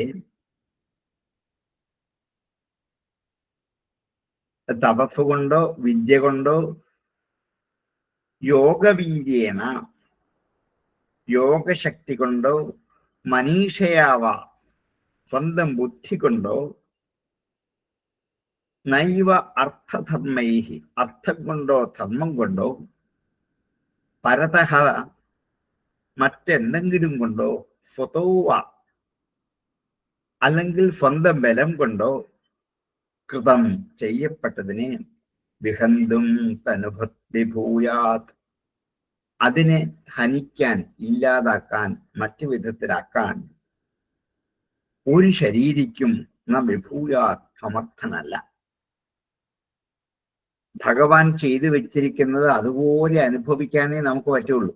തപസ് കൊണ്ടോ വിദ്യ കൊണ്ടോ യോഗവീര്യേണ യോഗശക്തി കൊണ്ടോ മനീഷയാവ സ്വന്തം ബുദ്ധി കൊണ്ടോ നൈവ അർത്ഥധർമ്മൈഹി അർത്ഥം കൊണ്ടോ ധർമ്മം കൊണ്ടോ പരതഃ മറ്റെന്തെങ്കിലും കൊണ്ടോ സ്വതോവ അല്ലെങ്കിൽ സ്വന്തം ബലം കൊണ്ടോ കൃതം ചെയ്യപ്പെട്ടതിനെ വിഹന്തും തനുഭത് വിഭൂയാത് അതിനെ ഹനിക്കാൻ, ഇല്ലാതാക്കാൻ, മറ്റു വിധത്തിലാക്കാൻ ഒരു ശരീരിക്കും ന വിഭൂയാത് സമർത്ഥനല്ല. ഭഗവാൻ ചെയ്തു വെച്ചിരിക്കുന്നത് അതുപോലെ അനുഭവിക്കാനേ നമുക്ക് പറ്റുള്ളൂ.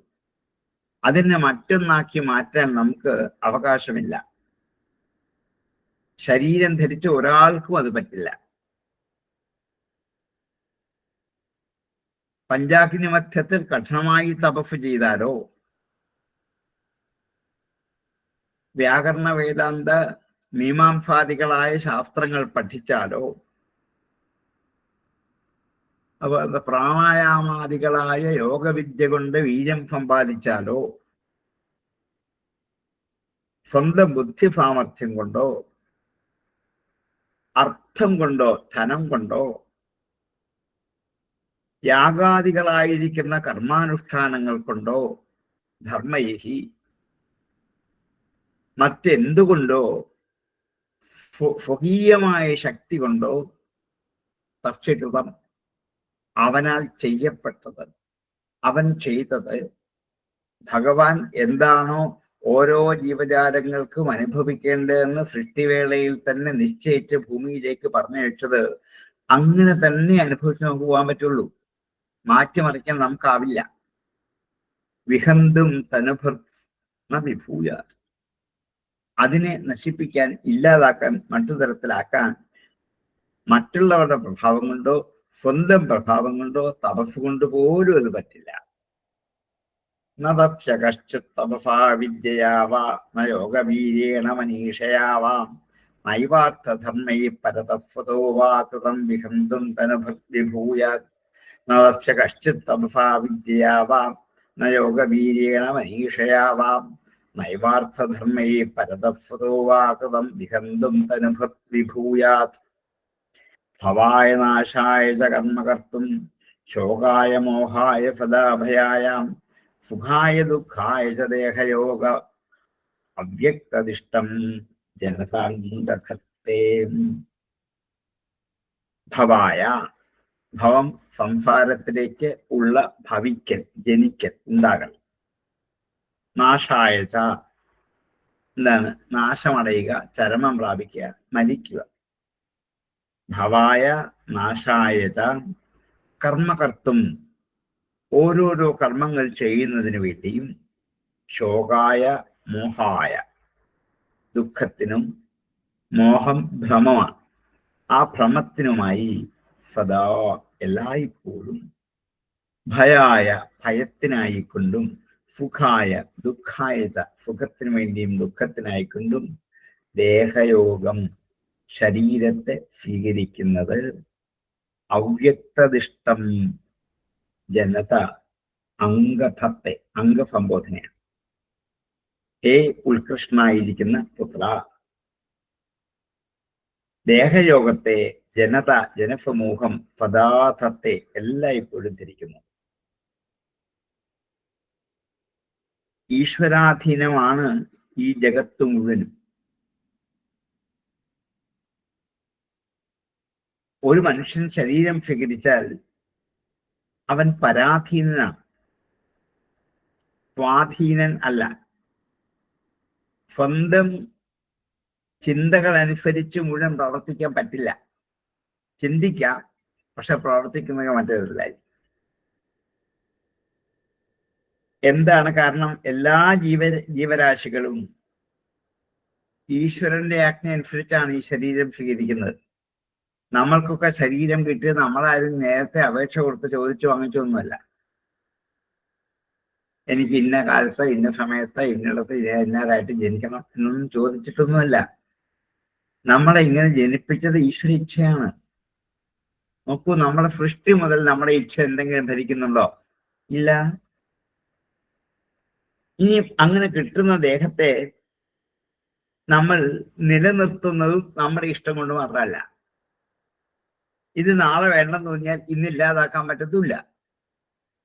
അതിനെ മറ്റൊന്നാക്കി മാറ്റാൻ നമുക്ക് അവകാശമില്ല. ശരീരം ധരിച്ച ഒരാൾക്കും അത് പറ്റില്ല. പഞ്ചാഗ്നി മധ്യത്തിൽ കഠിനമായി തപസ് ചെയ്താലോ, വ്യാകരണ വേദാന്ത മീമാംസാദികളായ ശാസ്ത്രങ്ങൾ പഠിച്ചാലോ, പ്രാണായാമാദികളായ യോഗവിദ്യ കൊണ്ട് വീര്യം സമ്പാദിച്ചാലോ, സ്വന്തം ബുദ്ധി സാമർഥ്യം കൊണ്ടോ അർത്ഥം കൊണ്ടോ ധനം കൊണ്ടോ യാഗാദികളായിരിക്കുന്ന കർമാനുഷ്ഠാനങ്ങൾ കൊണ്ടോ ധർമ്മൈഹി മറ്റെന്തുകൊണ്ടോ സ്വകീയമായ ശക്തി കൊണ്ടോ തസ്യകൃതം അവനാൽ ചെയ്യപ്പെട്ടത്, അവൻ ചെയ്തത്, ഭഗവാൻ എന്താണോ ഓരോ ജീവജാലങ്ങൾക്കും അനുഭവിക്കേണ്ടതെന്ന് സൃഷ്ടിവേളയിൽ തന്നെ നിശ്ചയിച്ച് ഭൂമിയിലേക്ക് പറഞ്ഞയച്ചത് അങ്ങനെ തന്നെ അനുഭവിച്ച് നമുക്ക് പോകാൻ പറ്റുള്ളൂ. മാറ്റിമറിക്കാൻ നമുക്കാവില്ല. വിഹന്തും തനുഭർന്ന വിഭൂയ അതിനെ നശിപ്പിക്കാൻ, ഇല്ലാതാക്കാൻ, മറ്റു തരത്തിലാക്കാൻ മറ്റുള്ളവരുടെ പ്രഭാവം കൊണ്ടോ സ്വന്തം പ്രഭാവം കൊണ്ടോ തപസ് കൊണ്ട് പോലും അത് പറ്റില്ല. നതഫ്യ കശ്ചിത് തപസാ വിദ്യയാവാ ന യോഗവീര്യേണ മനീഷയാവാം നൈവാർത്ഥധർമ്മൈ പരതഫ്വതോ വാ കൃതം വിഹന്തും തനുഭത് വിഭൂയാത്. നതഫ്യ കശ്ചിത് തപസാ വിദ്യയാവാം ന യോഗവീര്യേണ മനീഷയാവാം നൈവാർത്ഥധർമ്മൈ പരതഫ്വതോ വാ കൃതം വിഹന്തും തനുഭത് വിഭൂയാത്. ഭവായ നാശായ ച കർമ്മകർത്തും ശോകായ മോഹായ സദാഭയായാം സുഖായ ദുഃഖായ ച ദേഹയോഗ അവ്യക്തദിഷ്ടം ജനതാംഗത്തെ. ഭവായ, ഭവം സംസാരത്തിലേക്ക് ഉള്ള ഭവിക്കൽ, ജനിക്കൽ, ഉണ്ടാകൽ. നാശായച, എന്താണ്? നാശമടയുക, ചരമം പ്രാപിക്കുക, മരിക്കുക. ഭവായ നാശായച കർമ്മകർത്തും, ഓരോരോ കർമ്മങ്ങൾ ചെയ്യുന്നതിന് വേണ്ടിയും, ശോകായ മോഹായ, ദുഃഖത്തിനും, മോഹം ഭ്രമമാണ്, ആ ഭ്രമത്തിനുമായി, സദാ എല്ലായ്പ്പോഴും, ഭയായ ഭയത്തിനായിക്കൊണ്ടും, സുഖായ ദുഃഖായ, സുഖത്തിനു വേണ്ടിയും ദുഃഖത്തിനായിക്കൊണ്ടും, ദേഹയോഗം ശരീരത്തെ സ്വീകരിക്കുന്നത്. അവ്യക്തദിഷ്ടം ജനത അംഗധത്തെ, അംഗസംബോധനയാണ്. ഹേ ഉത്കൃഷ്ടനായിരിക്കുന്ന പുത്ര, ദേഹയോഗത്തെ ജനത, ജനസമൂഹം സദാധത്തെ എല്ലായ്പ്പോഴും ധരിക്കുന്നു. ഈശ്വരാധീനമാണ് ഈ ജഗത്ത് മുഴുവനും. ഒരു മനുഷ്യൻ ശരീരം സ്വീകരിച്ചാൽ അവൻ പരാധീനനാണ്, സ്വാധീനൻ അല്ല. സ്വന്തം ചിന്തകൾ അനുസരിച്ച് മുഴുവൻ പ്രവർത്തിക്കാൻ പറ്റില്ല. ചിന്തിക്കാം, പക്ഷെ പ്രവർത്തിക്കുന്നത് മറ്റൊരില്ലായി. എന്താണ് കാരണം? എല്ലാ ജീവരാശികളും ഈശ്വരന്റെ ആജ്ഞ അനുസരിച്ചാണ് ഈ ശരീരം സ്വീകരിക്കുന്നത്. നമ്മൾക്കൊക്കെ ശരീരം കിട്ടിയത് നമ്മളാരും നേരത്തെ അപേക്ഷ കൊടുത്ത് ചോദിച്ചു വാങ്ങിച്ചൊന്നുമല്ല. എനിക്ക് ഇന്ന കാലത്ത്, ഇന്ന സമയത്ത്, ഇന്നിടത്ത് ഇന്നാരായിട്ട് ജനിക്കണം എന്നൊന്നും ചോദിച്ചിട്ടൊന്നുമല്ല. നമ്മളെ ഇങ്ങനെ ജനിപ്പിച്ചത് ഈശ്വര ഇച്ഛയാണ്. നോക്കൂ, നമ്മളെ സൃഷ്ടി മുതൽ നമ്മുടെ ഇച്ഛ എന്തെങ്കിലും ധരിക്കുന്നുണ്ടോ? ഇല്ല. ഇനി അങ്ങനെ കിട്ടുന്ന ദേഹത്തെ നമ്മൾ നിലനിർത്തുന്നതും നമ്മുടെ ഇഷ്ടം കൊണ്ട് മാത്രമല്ല. ഇത് നാളെ വേണ്ടെന്ന് പറഞ്ഞാൽ ഇന്ന് ഇല്ലാതാക്കാൻ പറ്റത്തില്ല.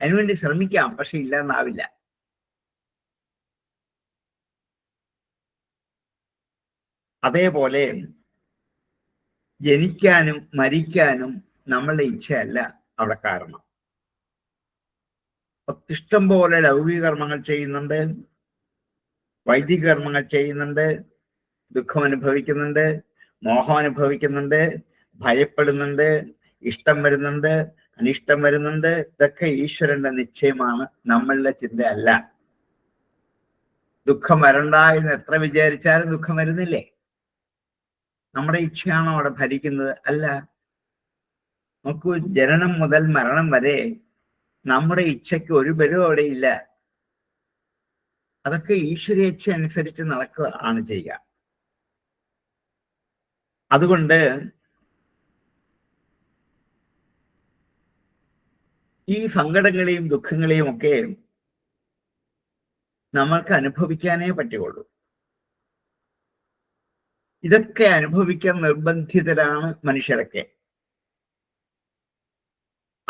അതിനുവേണ്ടി ശ്രമിക്കാം, പക്ഷെ ഇല്ലാന്നാവില്ല. അതേപോലെ ജനിക്കാനും മരിക്കാനും നമ്മളുടെ ഇച്ഛയല്ല അവിടെ കാരണം. ഇഷ്ടം പോലെ ലൗകിക കർമ്മങ്ങൾ ചെയ്യുന്നുണ്ട്, വൈദിക കർമ്മങ്ങൾ ചെയ്യുന്നുണ്ട്, ദുഃഖം അനുഭവിക്കുന്നുണ്ട്, മോഹം അനുഭവിക്കുന്നുണ്ട്, ഭയപ്പെടുന്നുണ്ട്, ഇഷ്ടം വരുന്നുണ്ട്, അനിഷ്ടം വരുന്നുണ്ട്. ഇതൊക്കെ ഈശ്വരന്റെ നിശ്ചയമാണ്, നമ്മളുടെ ചിന്തയല്ല. ദുഃഖം വരണ്ട എന്ന് എത്ര വിചാരിച്ചാലും ദുഃഖം വരുന്നില്ലേ? നമ്മുടെ ഇച്ഛയാണോ അവിടെ ഭരിക്കുന്നത്? അല്ല. നോക്കൂ, ജനനം മുതൽ മരണം വരെ നമ്മുടെ ഇച്ഛയ്ക്ക് ഒരു ബലവും അവിടെ ഇല്ല. അതൊക്കെ ഈശ്വര ഇച്ഛ അനുസരിച്ച് നടക്കുക ആണ് ചെയ്യുക. അതുകൊണ്ട് ഈ സങ്കടങ്ങളെയും ദുഃഖങ്ങളെയും ഒക്കെ നമ്മൾക്ക് അനുഭവിക്കാനേ പറ്റുള്ളൂ. ഇതൊക്കെ അനുഭവിക്കാൻ നിർബന്ധിതരാണ് മനുഷ്യരൊക്കെ.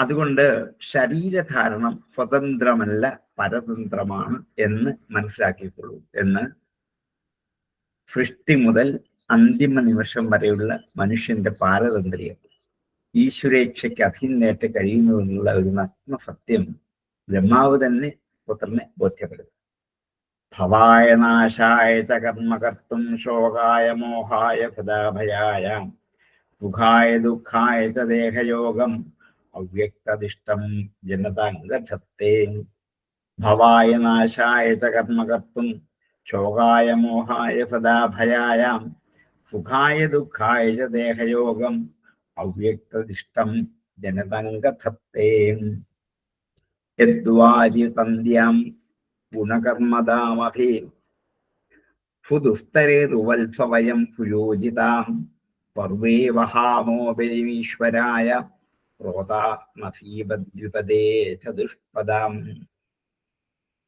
അതുകൊണ്ട് ശരീരധാരണം സ്വതന്ത്രമല്ല, പരതന്ത്രമാണ് എന്ന് മനസ്സിലാക്കിക്കൊള്ളൂ എന്ന് സൃഷ്ടി മുതൽ അന്തിമ നിമിഷം വരെയുള്ള മനുഷ്യന്റെ പാരതന്ത്ര്യം ഈശ്വരേച്ഛയ്ക്ക് അധീനേറ്റ് കഴിയുന്നു എന്നുള്ള ഒരു നഗ്നസത്യം ബ്രഹ്മാവ് തന്നെ പുത്രനെ ബോധ്യപ്പെടുന്നു. ഭവായ നാശായ ച കർമ്മകർത്തും ശോകായ മോഹായ സദാഭയായ സുഖായ ദുഃഖായ ച ദേഹയോഗം അവ്യക്തദിഷ്ടം ജനതാംഗധത്തെ. ഭവായ നാശായ ച കർമ്മകർത്തും ശോകായ മോഹായ സദാഭയായ സുഖായ ദുഃഖായ ച ദേഹയോഗം അവ്യക്തദിഷ്ടം ജനതാംഗധത്തെ. യദ്വാരിതന്ത്യാം ഗുണകർമ്മദാമഭി സുദുസ്തരേറുവത്സവയം സുയോജിതാം സർവേ വഹാമോ ബലിമീശ്വരായ ക്രോധാ നസീബദ്വിപദേ ചതുഷ്പദാം.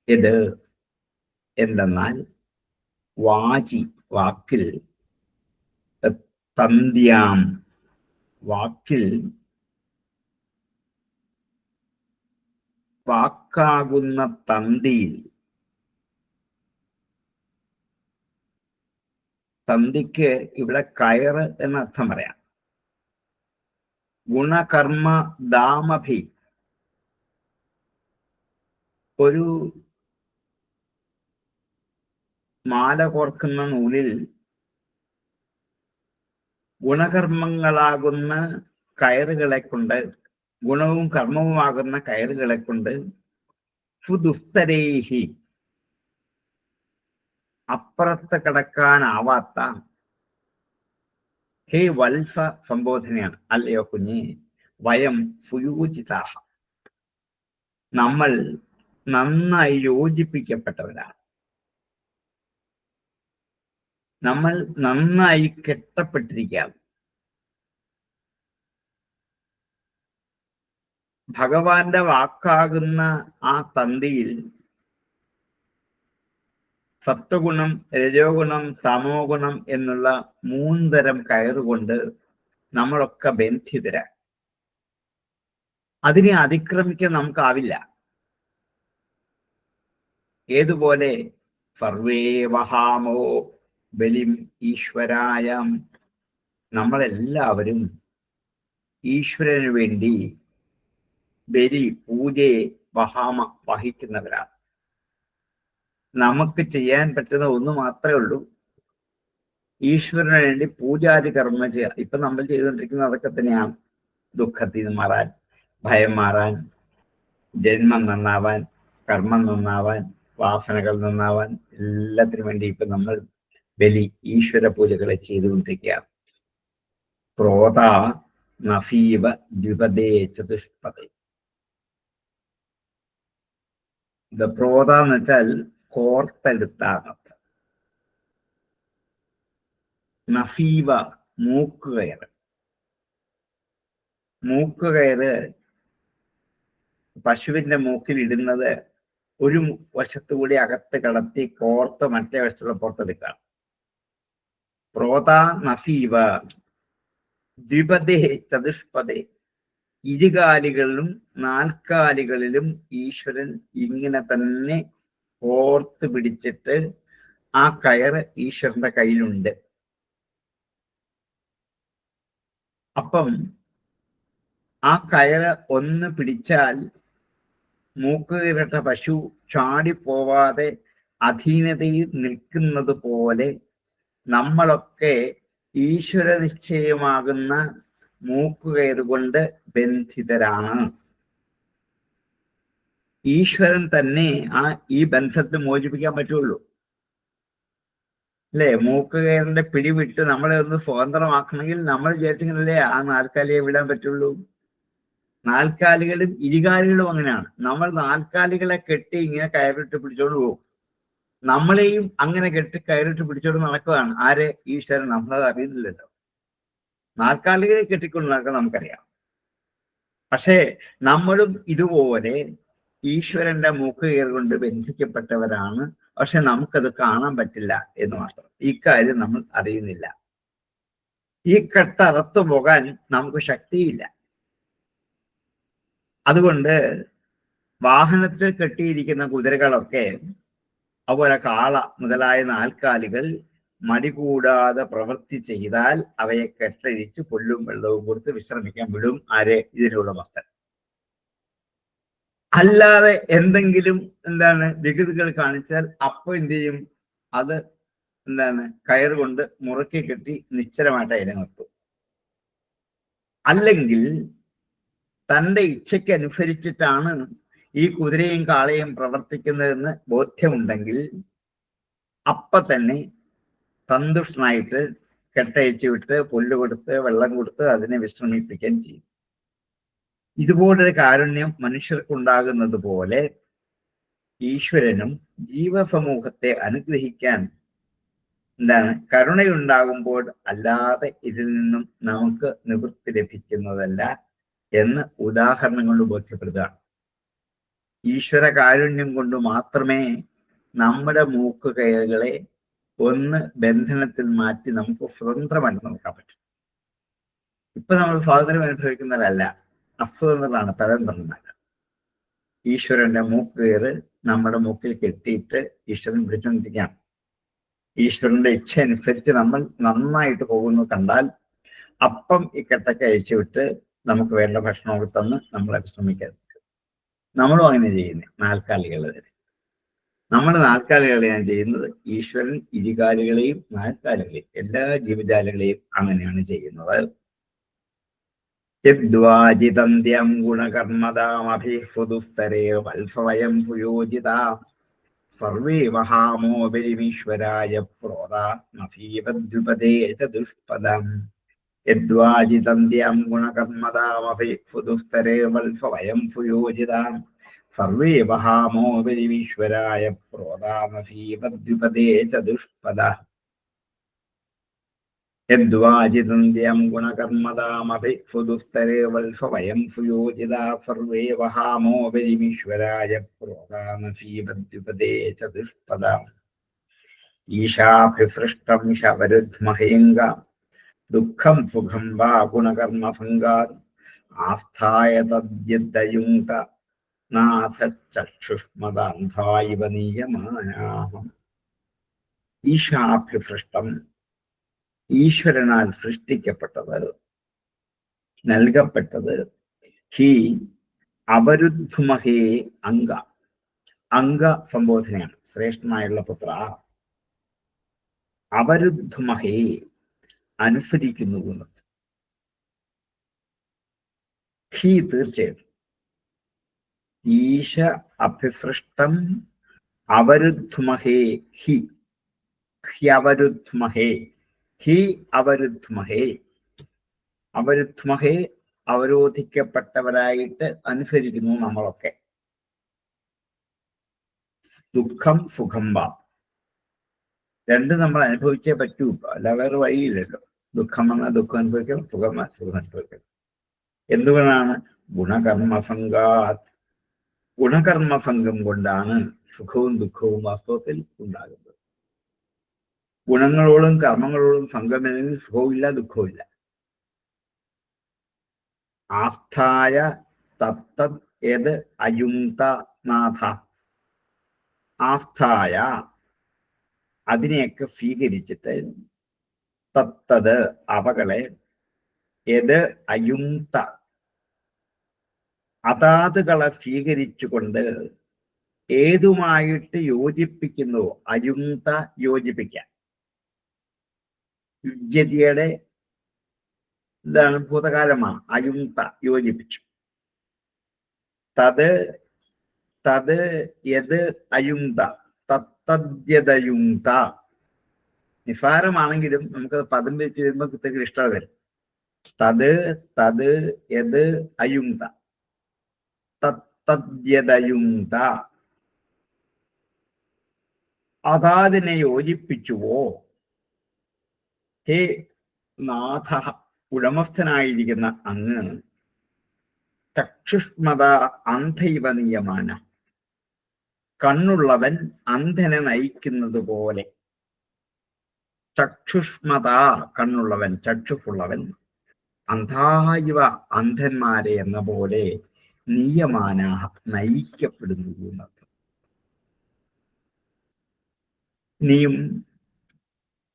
ഇത് എന്തെന്നാൽ വാചി, വാക്കിൽ, തന്ത്യാം, വാക്കിൽ, വാക്കാകുന്ന തന്തിയിൽ തന്തിക്ക് ഇവിടെ കയറ് എന്നർത്ഥം പറയാം. ഗുണകർമ്മ ദാമഭി, ഒരു മാല കോർക്കുന്ന നൂലിൽ ഗുണകർമ്മങ്ങളാകുന്ന കയറുകളെ കൊണ്ട്, ഗുണവും കർമ്മവുമാകുന്ന കയറുകളെ കൊണ്ട് സുദുസ്തരേഹി, അപ്പുറത്ത് കടക്കാനാവാത്ത, ഹേ വത്സ സംബോധനയാണ്. അല്ലയോ കുഞ്ഞെ, വയം സുയോജിതാഹ, നമ്മൾ നന്നായി യോജിപ്പിക്കപ്പെട്ടവരാണ്, നമ്മൾ നന്നായി കെട്ടപ്പെട്ടിരിക്കുകയാണ്. ഭഗവാന്റെ വാക്കാകുന്ന ആ തന്തിയിൽ സത്വഗുണം, രജോ ഗുണം, തമോ ഗുണം എന്നുള്ള 3 തരം കയറുകൊണ്ട് നമ്മളൊക്കെ ബന്ധിതരാണ്. അതിനെ അതിക്രമിക്കാൻ നമുക്കാവില്ല. ഏതുപോലെ സർവേ വഹാമോ ബലിം ഈശ്വരായം, നമ്മളെല്ലാവരും ഈശ്വരന് വേണ്ടി ബലി, പൂജയെ വഹാമ വഹിക്കുന്നവരാണ്. നമുക്ക് ചെയ്യാൻ പറ്റുന്ന ഒന്ന് മാത്രമേ ഉള്ളൂ, ഈശ്വരന് വേണ്ടി പൂജാതി കർമ്മം ചെയ്യുക. ഇപ്പൊ നമ്മൾ ചെയ്തുകൊണ്ടിരിക്കുന്നത് അതൊക്കെ തന്നെയാണ്. ദുഃഖത്തിൽ നിന്ന് മാറാൻ, ഭയം മാറാൻ, ജന്മം നന്നാവാൻ, കർമ്മം നന്നാവാൻ, വാസനകൾ നന്നാവാൻ, എല്ലാത്തിനും വേണ്ടി ഇപ്പൊ നമ്മൾ ബലി, ഈശ്വര പൂജകളെ ചെയ്തുകൊണ്ടിരിക്കുകയാണ്. ക്രോധ നഫീവ ദ്വിപദേ ചതുഷ്പദേ. ക്രോധ എന്ന് വെച്ചാൽ കോർത്തെടുത്താകത്ത്. നഫീവ മൂക്കുകയറ്. മൂക്കുകയറ് പശുവിന്റെ മൂക്കിൽ ഇടുന്നത് ഒരു വശത്തുകൂടി അകത്ത് കടത്തി കോർത്ത് മറ്റേ വശത്തുള്ള പുറത്തെടുക്കാം. ക്രോധ നഫീവ ദ്വിപദേ ചതുഷ്പദേ, ഇരുകാലികളിലും 4 കാലികളിലും ഈശ്വരൻ ഇങ്ങനെ തന്നെ കോർത്ത് പിടിച്ചിട്ട് ആ കയറ് ഈശ്വരന്റെ കയ്യിലുണ്ട്. അപ്പം ആ കയറ് ഒന്ന് പിടിച്ചാൽ മൂക്കുകയറിട്ട പശു ചാടിപ്പോവാതെ അധീനതയിൽ നിൽക്കുന്നത് പോലെ നമ്മളൊക്കെ ഈശ്വര നിശ്ചയമാകുന്ന മൂക്കുകയറുകൊണ്ട് ബന്ധിതരാണ്. ഈശ്വരൻ തന്നെ ഈ ബന്ധത്തെ മോചിപ്പിക്കാൻ പറ്റുള്ളൂ, അല്ലേ? മൂക്കുകയറിന്റെ പിടിവിട്ട് നമ്മളെ ഒന്ന് സ്വതന്ത്രമാക്കണമെങ്കിൽ നമ്മൾ വിചാരിച്ചെങ്കിലല്ലേ ആ 4 കാലിയെ വിടാൻ പറ്റുള്ളൂ. 4 കാലികളും ഇരുകാലികളും അങ്ങനെയാണ്. നമ്മൾ 4 കാലികളെ കെട്ടി ഇങ്ങനെ കയറിട്ട് പിടിച്ചോണ്ട് പോകും. നമ്മളെയും അങ്ങനെ കെട്ടി കയറിട്ട് പിടിച്ചോണ്ട് നടക്കുകയാണ് ആര്? ഈശ്വരൻ. നമ്മളത് അറിയുന്നില്ലല്ലോ. 4 കാലികളെ കെട്ടിക്കൊണ്ട് നടക്കാൻ നമുക്കറിയാം. പക്ഷേ നമ്മളും ഇതുപോലെ ഈശ്വരന്റെ മൂക്കുകയർ കൊണ്ട് ബന്ധിക്കപ്പെട്ടവരാണ്. പക്ഷെ നമുക്കത് കാണാൻ പറ്റില്ല എന്ന് മാത്രം. ഈ കാര്യം നമ്മൾ അറിയുന്നില്ല. ഈ കെട്ടറത്തു പോകാൻ നമുക്ക് ശക്തിയില്ല. അതുകൊണ്ട് വാഹനത്തിൽ കെട്ടിയിരിക്കുന്ന കുതിരകളൊക്കെ, അതുപോലെ കാള മുതലായ 4 കാലികൾ മടി കൂടാതെ പ്രവൃത്തി ചെയ്താൽ അവയെ കെട്ടഴിച്ച് പുല്ലും വെള്ളവും കൊടുത്ത് വിശ്രമിക്കാൻ വിടും ആരെ? ഇതിനുള്ള മസ്തൻ. അല്ലാതെ എന്തെങ്കിലും വികൃതികൾ കാണിച്ചാൽ അപ്പൊ എന്ത് ചെയ്യും? അത് കയറുകൊണ്ട് മുറുക്കി കെട്ടി നിശ്ചലമായിട്ട് അതിനെ നിർത്തും. അല്ലെങ്കിൽ തൻ്റെ ഇച്ഛയ്ക്ക് അനുസരിച്ചിട്ടാണ് ഈ കുതിരയും കാളയും പ്രവർത്തിക്കുന്നതെന്ന് ബോധ്യമുണ്ടെങ്കിൽ അപ്പൊ തന്നെ സന്തുഷ്ടനായിട്ട് കെട്ടയച്ചു വിട്ട് പുല്ല് കൊടുത്ത് വെള്ളം കൊടുത്ത് അതിനെ വിശ്രമിപ്പിക്കാൻ ചെയ്യും. ഇതുപോലൊരു കാരുണ്യം മനുഷ്യർക്കുണ്ടാകുന്നത് പോലെ ഈശ്വരനും ജീവസമൂഹത്തെ അനുഗ്രഹിക്കാൻ കരുണയുണ്ടാകുമ്പോൾ അല്ലാതെ ഇതിൽ നിന്നും നമുക്ക് നിവൃത്തി ലഭിക്കുന്നതല്ല എന്ന് ഉദാഹരണങ്ങൾ ബോധ്യപ്പെടുകയാണ്. ഈശ്വര കാരുണ്യം കൊണ്ട് മാത്രമേ നമ്മുടെ മൂക്കുകയറുകളെ ഒന്ന് ബന്ധനത്തിൽ മാറ്റി നമുക്ക് സ്വതന്ത്രമായിട്ട് നോക്കാൻ പറ്റും. ഇപ്പൊ നമ്മൾ സ്വാതന്ത്ര്യം അനുഭവിക്കുന്നതല്ല, അസ്വതന്ത്രമാണ്, പരതന്ത്രമല്ല. ഈശ്വരന്റെ മൂക്കുകയറ് നമ്മുടെ മൂക്കിൽ കെട്ടിയിട്ട് ഈശ്വരൻ പിടിച്ചുകൊണ്ടിരിക്കുകയാണ്. ഈശ്വരന്റെ ഇച്ഛ അനുസരിച്ച് നമ്മൾ നന്നായിട്ട് പോകുന്നു കണ്ടാൽ അപ്പം ഇക്കട്ടൊക്കെ അയച്ചു വിട്ട് നമുക്ക് വേണ്ട ഭക്ഷണമൊക്കെ തന്ന് നമ്മളെ വിശ്രമിക്കരുത്. നമ്മളും അങ്ങനെ ചെയ്യുന്നത് നാൽക്കാലികൾ വരെ. നമ്മൾ നാൽക്കാലികളെയാണ് ചെയ്യുന്നത്. ഈശ്വരൻ ഇരുകാലികളെയും നാൽക്കാലികളെയും എല്ലാ ജീവജാലങ്ങളെയും അങ്ങനെയാണ് ചെയ്യുന്നത്. യദ്വാജിതന്ത്യം ഗുണകർമ്മതാമഭിഫുദുസ്തരേ വത്സവയം സുയോജിത സർവേ മഹാമോപരിമീശ്വരായ പ്രോതാ നഭീവദ്രുപദേ ചതുഷ്പദം. യദ്വാജിതന്ത്യം ഗുണകർമ്മതാമഭിഫുദുസ്തരേ വത്സവയം സുയോജിത സർവേ മഹാമോപരിമീശ്വരായ പ്രോതാ നഭീവദ്രുപദേ ചതുഷ്പദ. യദ്വാജിതന്ത്യം ഗുണകർമ്മതാമഭിഫുദുസ്തരേ വത്സവയം സുയോജിതാ സർവേ വഹാമോപരിമീശ്വരായ പ്രോതാ നഭീവദ്രുപദേ ചതുഷ്പദ. ഈശാഭിസൃഷ്ടം ശവരുദ്മഹേംഗ ദുഃഖം സുഖം വാ ഗുണകർമ്മഭംഗാത് ആസ്ഥായ തദ്യദ്ദയുങ്ക നാഥ ചക്ഷുഷ്മദാന്ധായിവ നീയമാനാഹം. ഈശാഭിസൃഷ്ടം ഈശ്വരനാൽ സൃഷ്ടിക്കപ്പെട്ടത്, നൽകപ്പെട്ടത്. ഹി അവരുദ്ധുമഹേ അംഗ. അംഗ സംബോധനയാണ്. ശ്രേഷ്ഠനായുള്ള പുത്ര. അവരുദ്ധുമഹേ അനുസരിക്കുന്നു. ഹി തീർച്ചയായിട്ടും ഈശ അഭിസൃഷ്ടം അവരുദ്ധുമഹേ. ഹി ഹ്യവരുദ്ധുമഹേ. ഹി അവരുദ്ധമഹേ. അവരുദ്ധമഹേ അവരോധിക്കപ്പെട്ടവരായിട്ട് അനുസരിക്കുന്നു നമ്മളൊക്കെ. ദുഃഖം സുഖം വാ രണ്ടും നമ്മൾ അനുഭവിച്ചേ പറ്റൂ. അല്ല വേറെ വഴിയില്ലല്ലോ. ദുഃഖം വന്നാൽ ദുഃഖം അനുഭവിക്കണം, സുഖം വന്നാൽ സുഖം അനുഭവിക്കണം. എന്തുകൊണ്ടാണ്? ഗുണകർമ്മഭംഗാത്. ഗുണകർമ്മഭംഗം കൊണ്ടാണ് സുഖവും ദുഃഖവും വാസ്തവത്തിൽ ഉണ്ടാകുന്നത്. ഗുണങ്ങളോടും കർമ്മങ്ങളോടും സംഗമനത്തിൽ സുഖവുമില്ല ദുഃഖവുമില്ല. ആസ്ഥായ തത്തത് ഏത് അയുക്ത നാഥ. ആസ്ഥായ അതിനെയൊക്കെ സ്വീകരിച്ചിട്ട് തത്തത് അവകളെ ഏത് അയുക്ത അതാതുകളെ സ്വീകരിച്ചുകൊണ്ട് ഏതുമായിട്ട് യോജിപ്പിക്കുന്നു. അയുക്ത യോജിപ്പിക്കാൻ. യുജ്യതയുടെ ഇതാണ് ഭൂതകാലമാണ്. അയുക്ത യോജിപ്പിച്ചു. തത് തത് യത് അയുക്ത തത്തദ്യതയുക്ത. നിസാരമാണെങ്കിലും നമുക്കത് പദം വെച്ച് വരുമ്പോൾ കുത്തക്ക് ഇഷ്ടം വരും. തത് തത് യത് അയുക്ത തത്തദ്യതയുക്ത. അതാതിനെ യോജിപ്പിച്ചുവോ. ഹേ നാഥ ഉടമസ്ഥനായിരിക്കുന്ന അങ്ങ് ചക്ഷുഷ്മത അന്ധൈവ നിയമാന. കണ്ണുള്ളവൻ അന്ധനെ നയിക്കുന്നത് പോലെ. ചക്ഷുഷ്മത കണ്ണുള്ളവൻ, ചക്ഷുഷുള്ളവൻ. അന്ധായിവ അന്ധന്മാരെ എന്ന പോലെ നിയമാന നയിക്കപ്പെടുന്നു എന്നർത്ഥം. ഇനിയും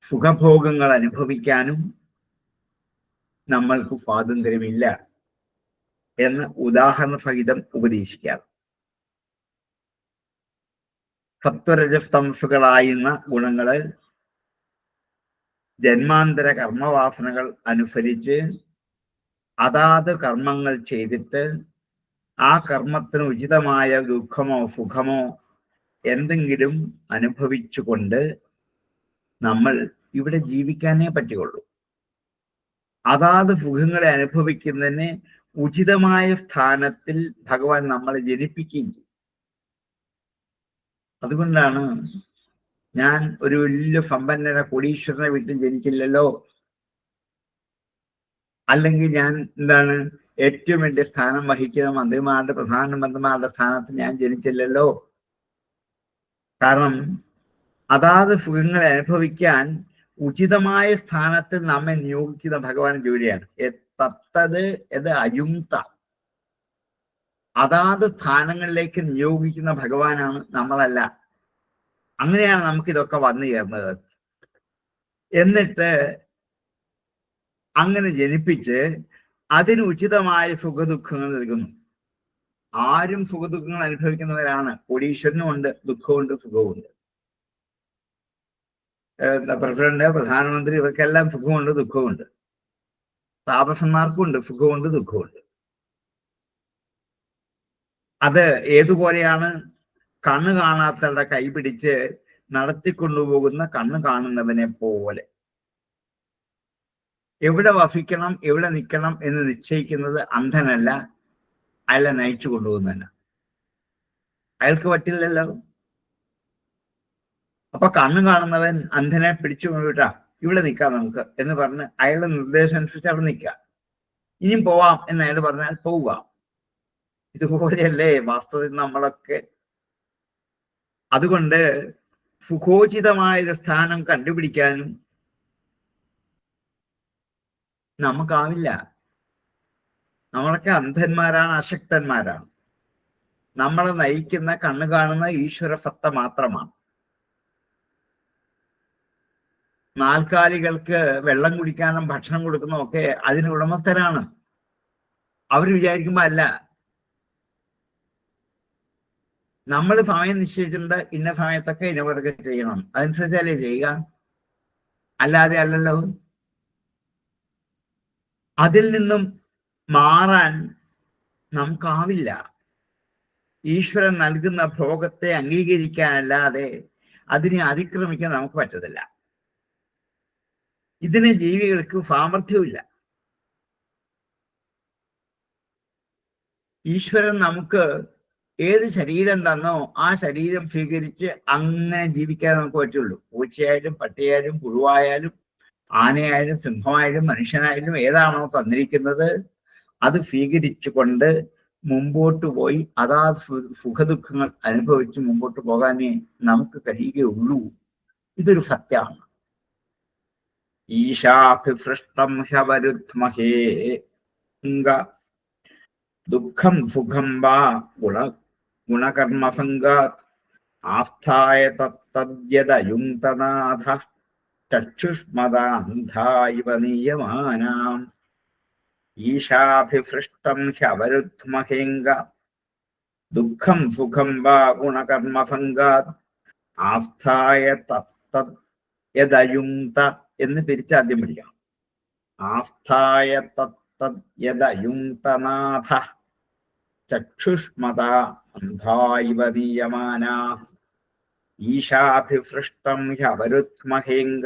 സുഖഭോഗങ്ങൾ അനുഭവിക്കാനും നമ്മൾക്ക് സ്വാതന്ത്ര്യമില്ല എന്ന് ഉദാഹരണ സഹിതം ഉപദേശിക്കാം. സത്വരജസ്തംസുകളായിരുന്ന ഗുണങ്ങള് ജന്മാന്തര കർമ്മവാസനകൾ അനുസരിച്ച് അതാത് കർമ്മങ്ങൾ ചെയ്തിട്ട് ആ കർമ്മത്തിന് ഉചിതമായ ദുഃഖമോ സുഖമോ എന്തെങ്കിലും അനുഭവിച്ചുകൊണ്ട് നമ്മൾ ഇവിടെ ജീവിക്കാനേ പറ്റുകയുള്ളൂ. അതാത് സുഖങ്ങളെ അനുഭവിക്കുന്നതിന് ഉചിതമായ സ്ഥാനത്തിൽ ഭഗവാൻ നമ്മളെ ജനിപ്പിക്കുകയും ചെയ്യും. അതുകൊണ്ടാണ് ഞാൻ ഒരു വലിയ സമ്പന്നന കോടീശ്വരനെ വീട്ടിൽ ജനിച്ചില്ലല്ലോ, അല്ലെങ്കിൽ ഞാൻ എന്താണ് ഏറ്റവും വലിയ സ്ഥാനം വഹിക്കുന്ന മന്ത്രിമാരുടെ പ്രധാനമന്ത്രിമാരുടെ സ്ഥാനത്ത് ഞാൻ ജനിച്ചില്ലല്ലോ. കാരണം അതാത് സുഖങ്ങളെ അനുഭവിക്കാൻ ഉചിതമായ സ്ഥാനത്തിൽ നമ്മെ നിയോഗിക്കുന്ന ഭഗവാൻ ജോലിയാണ്. തത്തത് ഇത് അയുക്ത. അതാത് സ്ഥാനങ്ങളിലേക്ക് നിയോഗിക്കുന്ന ഭഗവാനാണ്, നമ്മളല്ല. അങ്ങനെയാണ് നമുക്കിതൊക്കെ വന്നു ചേർന്നത്. എന്നിട്ട് അങ്ങനെ ജനിപ്പിച്ച് അതിന് ഉചിതമായ സുഖദുഃഖങ്ങൾ നൽകുന്നു. ആരും സുഖദുഃഖങ്ങൾ അനുഭവിക്കുന്നവരാണ്. കോടീശ്വരനും ഉണ്ട്, ദുഃഖമുണ്ട്, സുഖമുണ്ട്. പ്രസിഡന്റ്, പ്രധാനമന്ത്രി, ഇവർക്കെല്ലാം സുഖമുണ്ട്, ദുഃഖമുണ്ട്. താപസന്മാർക്കും ഉണ്ട്, സുഖമുണ്ട്, ദുഃഖമുണ്ട്. അത് ഏതുപോലെയാണ്? കണ്ണ് കാണാത്തവരുടെ കൈ പിടിച്ച് നടത്തിക്കൊണ്ടുപോകുന്ന കണ്ണ് കാണുന്നവനെ പോലെ. എവിടെ വസിക്കണം, എവിടെ നിൽക്കണം എന്ന് നിശ്ചയിക്കുന്നത് അന്ധനല്ല, അയാളെ നയിച്ചു കൊണ്ടുപോകുന്നതല്ല. അയാൾക്ക് പറ്റില്ലല്ലോ. അപ്പൊ കണ്ണ് കാണുന്നവൻ അന്ധനെ പിടിച്ചു കൊണ്ടുവിട്ടാ ഇവിടെ നിൽക്കാം നമുക്ക് എന്ന് പറഞ്ഞ് അയാളുടെ നിർദ്ദേശം അനുസരിച്ച് അവിടെ നിൽക്കുക. ഇനിയും പോവാം എന്ന് അയാൾ പറഞ്ഞാൽ പോവുക. ഇതുപോലെയല്ലേ വാസ്തവത്തിൽ നമ്മളൊക്കെ. അതുകൊണ്ട് സുഖോചിതമായൊരു സ്ഥാനം കണ്ടുപിടിക്കാനും നമുക്കാവില്ല. നമ്മളൊക്കെ അന്ധന്മാരാണ്, അശക്തന്മാരാണ്. നമ്മളെ നയിക്കുന്ന കണ്ണു കാണുന്ന ഈശ്വര സത്ത മാത്രമാണ്. നാൽക്കാലികൾക്ക് വെള്ളം കുടിക്കാനും ഭക്ഷണം കൊടുക്കുന്നതും ഒക്കെ അതിന് ഉടമസ്ഥരാണ്. അവർ വിചാരിക്കുമ്പോ അല്ല. നമ്മൾ സമയം നിശ്ചയിച്ചിട്ടുണ്ട്, ഇന്ന സമയത്തൊക്കെ ഇന്നവർക്ക് ചെയ്യണം, അതനുസരിച്ചല്ലേ ചെയ്യുക, അല്ലാതെ അല്ലല്ലോ. അതിൽ നിന്നും മാറാൻ നമുക്കാവില്ല. ഈശ്വരൻ നൽകുന്ന ഭോഗത്തെ അംഗീകരിക്കാനല്ലാതെ അതിനെ അതിക്രമിക്കാൻ നമുക്ക് പറ്റത്തില്ല. ഇതിന് ജീവികൾക്ക് സാമർഥ്യമില്ല. ഈശ്വരൻ നമുക്ക് ഏത് ശരീരം തന്നോ ആ ശരീരം സ്വീകരിച്ച് അങ്ങനെ ജീവിക്കാൻ നമുക്ക് പറ്റുള്ളൂ. പൂച്ചയായാലും പട്ടിയായാലും പുഴുവായാലും ആനയായാലും സിംഹമായാലും മനുഷ്യനായാലും ഏതാണോ തന്നിരിക്കുന്നത് അത് സ്വീകരിച്ചുകൊണ്ട് മുമ്പോട്ട് പോയി അതാ സുഖദുഃഖങ്ങൾ അനുഭവിച്ച് മുമ്പോട്ട് പോകാനേ നമുക്ക് കഴിയുകയുള്ളൂ. ഇതൊരു സത്യമാണ്. ഈശാഭിസൃഷ്ടം ഹ്യവരുദ്മഹേ ദുഃഖം സുഖം വാ ഗുണകർമ്മസംഗാത് ആസ്ഥായ തത്തദ്യദയുങ്തനാഥ ചക്ഷുഷ്മദാന്ധായിവ നീയമാനാം. ഈശാഭിസൃഷ്ടം ഹ്യവരുദ്മഹേംഗ ദുഃഖം സുഖം വാ ഗുണകർമ്മസംഗാത് ആസ്ഥായ തത്തദ്യദയുങ്ത എന്ന് പിരിച്ചാദ്യം പഠിക്കണം. ആസ്ഥായ തത്തദ്യദയുങ്തനാഥ ചക്ഷുഷ്മദ അന്ധായിവ നീയമാനാ. ഈശാഭിസൃഷ്ടം ഹ്യവരുദ്മഹേംഗ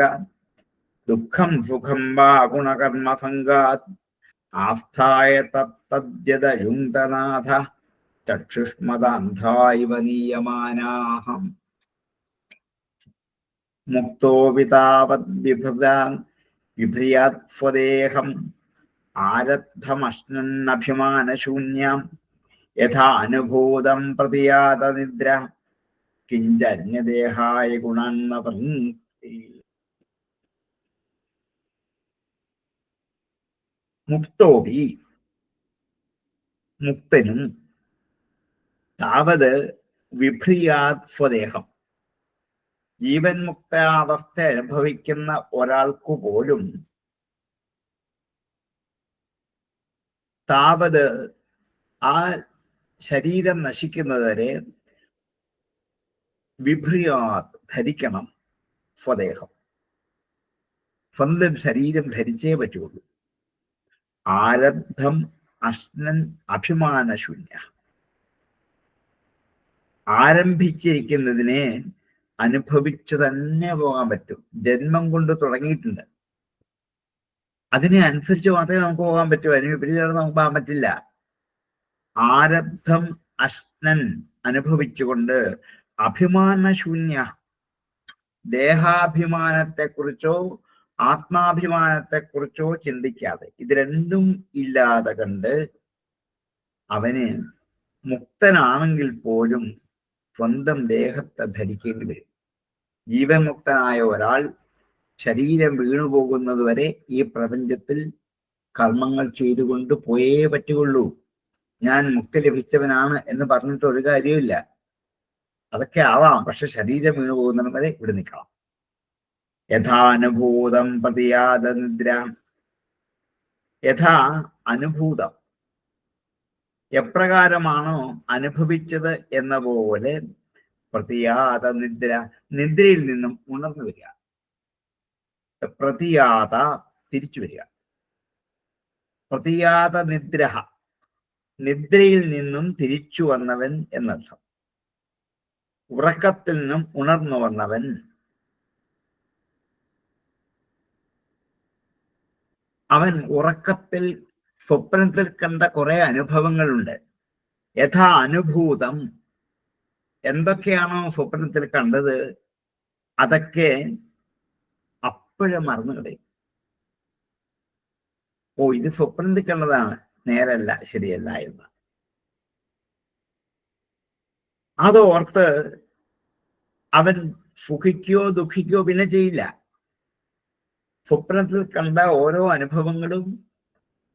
ദുഃഖം സുഖം വാ ഗുണകർമ്മസംഗാത് ആസ്ഥായ തത്തദ്യദയുങ്തനാഥ ചക്ഷുഷ്മദ അന്ധായിവ നീയമാനാഹം. മുക്തോ വിഭ്രിയാത് സ്വദേഹം ആരബ്ധമശ്നന്നഭിമാനശൂന്യം യഥാ അനുഭൂതം പ്രതിയാത നിദ്ര കിഞ്ചന്യദേഹായ ഗുണാന്ന പന്തി. മുക്തോപി, മുക്തനും താവത് വിഭ്രിയാത് സ്വദേഹം, ജീവൻ മുക്താവസ്ഥ അനുഭവിക്കുന്ന ഒരാൾക്കു പോലും താവത് ആ ശരീരം നശിക്കുന്നതുവരെ വിഭ്രിയാത് ധരിക്കണം സ്വദേഹം, സ്വന്തം ശരീരം ധരിച്ചേ പറ്റുള്ളൂ. ആരബ്ധം അശ്നൻ അഭിമാനശൂന്യ, ആരംഭിച്ചിരിക്കുന്നതിനെ അനുഭവിച്ചു തന്നെ പോകാൻ പറ്റും. ജന്മം കൊണ്ട് തുടങ്ങിയിട്ടുണ്ട്, അതിനെ അനുസരിച്ച് മാത്രമേ നമുക്ക് പോകാൻ പറ്റൂ. അതിന് വിപരീതം നമുക്ക് പോകാൻ പറ്റില്ല. ആരബ്ധം അശ്നൻ അനുഭവിച്ചുകൊണ്ട് അഭിമാനശൂന്യ, ദേഹാഭിമാനത്തെക്കുറിച്ചോ ആത്മാഭിമാനത്തെക്കുറിച്ചോ ചിന്തിക്കാതെ ഇത് രണ്ടും ഇല്ലാതെ കണ്ട് അവന് മുക്തനാണെങ്കിൽ പോലും സ്വന്തം ദേഹത്തെ ധരിക്കേണ്ടി വരും. ജീവൻ മുക്തനായ ഒരാൾ ശരീരം വീണുപോകുന്നത് വരെ ഈ പ്രപഞ്ചത്തിൽ കർമ്മങ്ങൾ ചെയ്തുകൊണ്ട് പോയേ പറ്റുകയുള്ളൂ. ഞാൻ മുക്തി ലഭിച്ചവനാണ് എന്ന് പറഞ്ഞിട്ട് ഒരു കാര്യമില്ല. അതൊക്കെ ആവാം, പക്ഷെ ശരീരം വീണുപോകുന്നത് വരെ ഇവിടെ നിൽക്കണം. യഥാനുഭൂതം പ്രതിയാത നിദ്ര. യഥാ അനുഭൂതം, എപ്രകാരമാണോ അനുഭവിച്ചത് എന്ന പോലെ പ്രതിയാത നിദ്ര, നിദ്രയിൽ നിന്നും ഉണർന്നു വരിക. പ്രതിയാത തിരിച്ചു വരിക. പ്രതിയാത നിദ്രഹ, നിദ്രയിൽ നിന്നും തിരിച്ചു വന്നവൻ എന്നർത്ഥം. ഉറക്കത്തിൽ നിന്നും ഉണർന്നു വന്നവൻ. അവൻ ഉറക്കത്തിൽ സ്വപ്നത്തിൽ കണ്ട കുറെ അനുഭവങ്ങളുണ്ട്. യഥാ അനുഭൂതം, എന്തൊക്കെയാണോ സ്വപ്നത്തിൽ കണ്ടത് അതൊക്കെ അപ്പോഴേ മറന്നു കളയും. ഓ, ഇത് സ്വപ്നത്തിൽ കണ്ടതാണ്, നേരല്ല, ശരിയല്ല എന്ന്. അതോർത്ത് അവൻ സുഖിക്കുകയോ ദുഃഖിക്കുകയോ പിന്നെ ചെയ്യില്ല. സ്വപ്നത്തിൽ കണ്ട ഓരോ അനുഭവങ്ങളും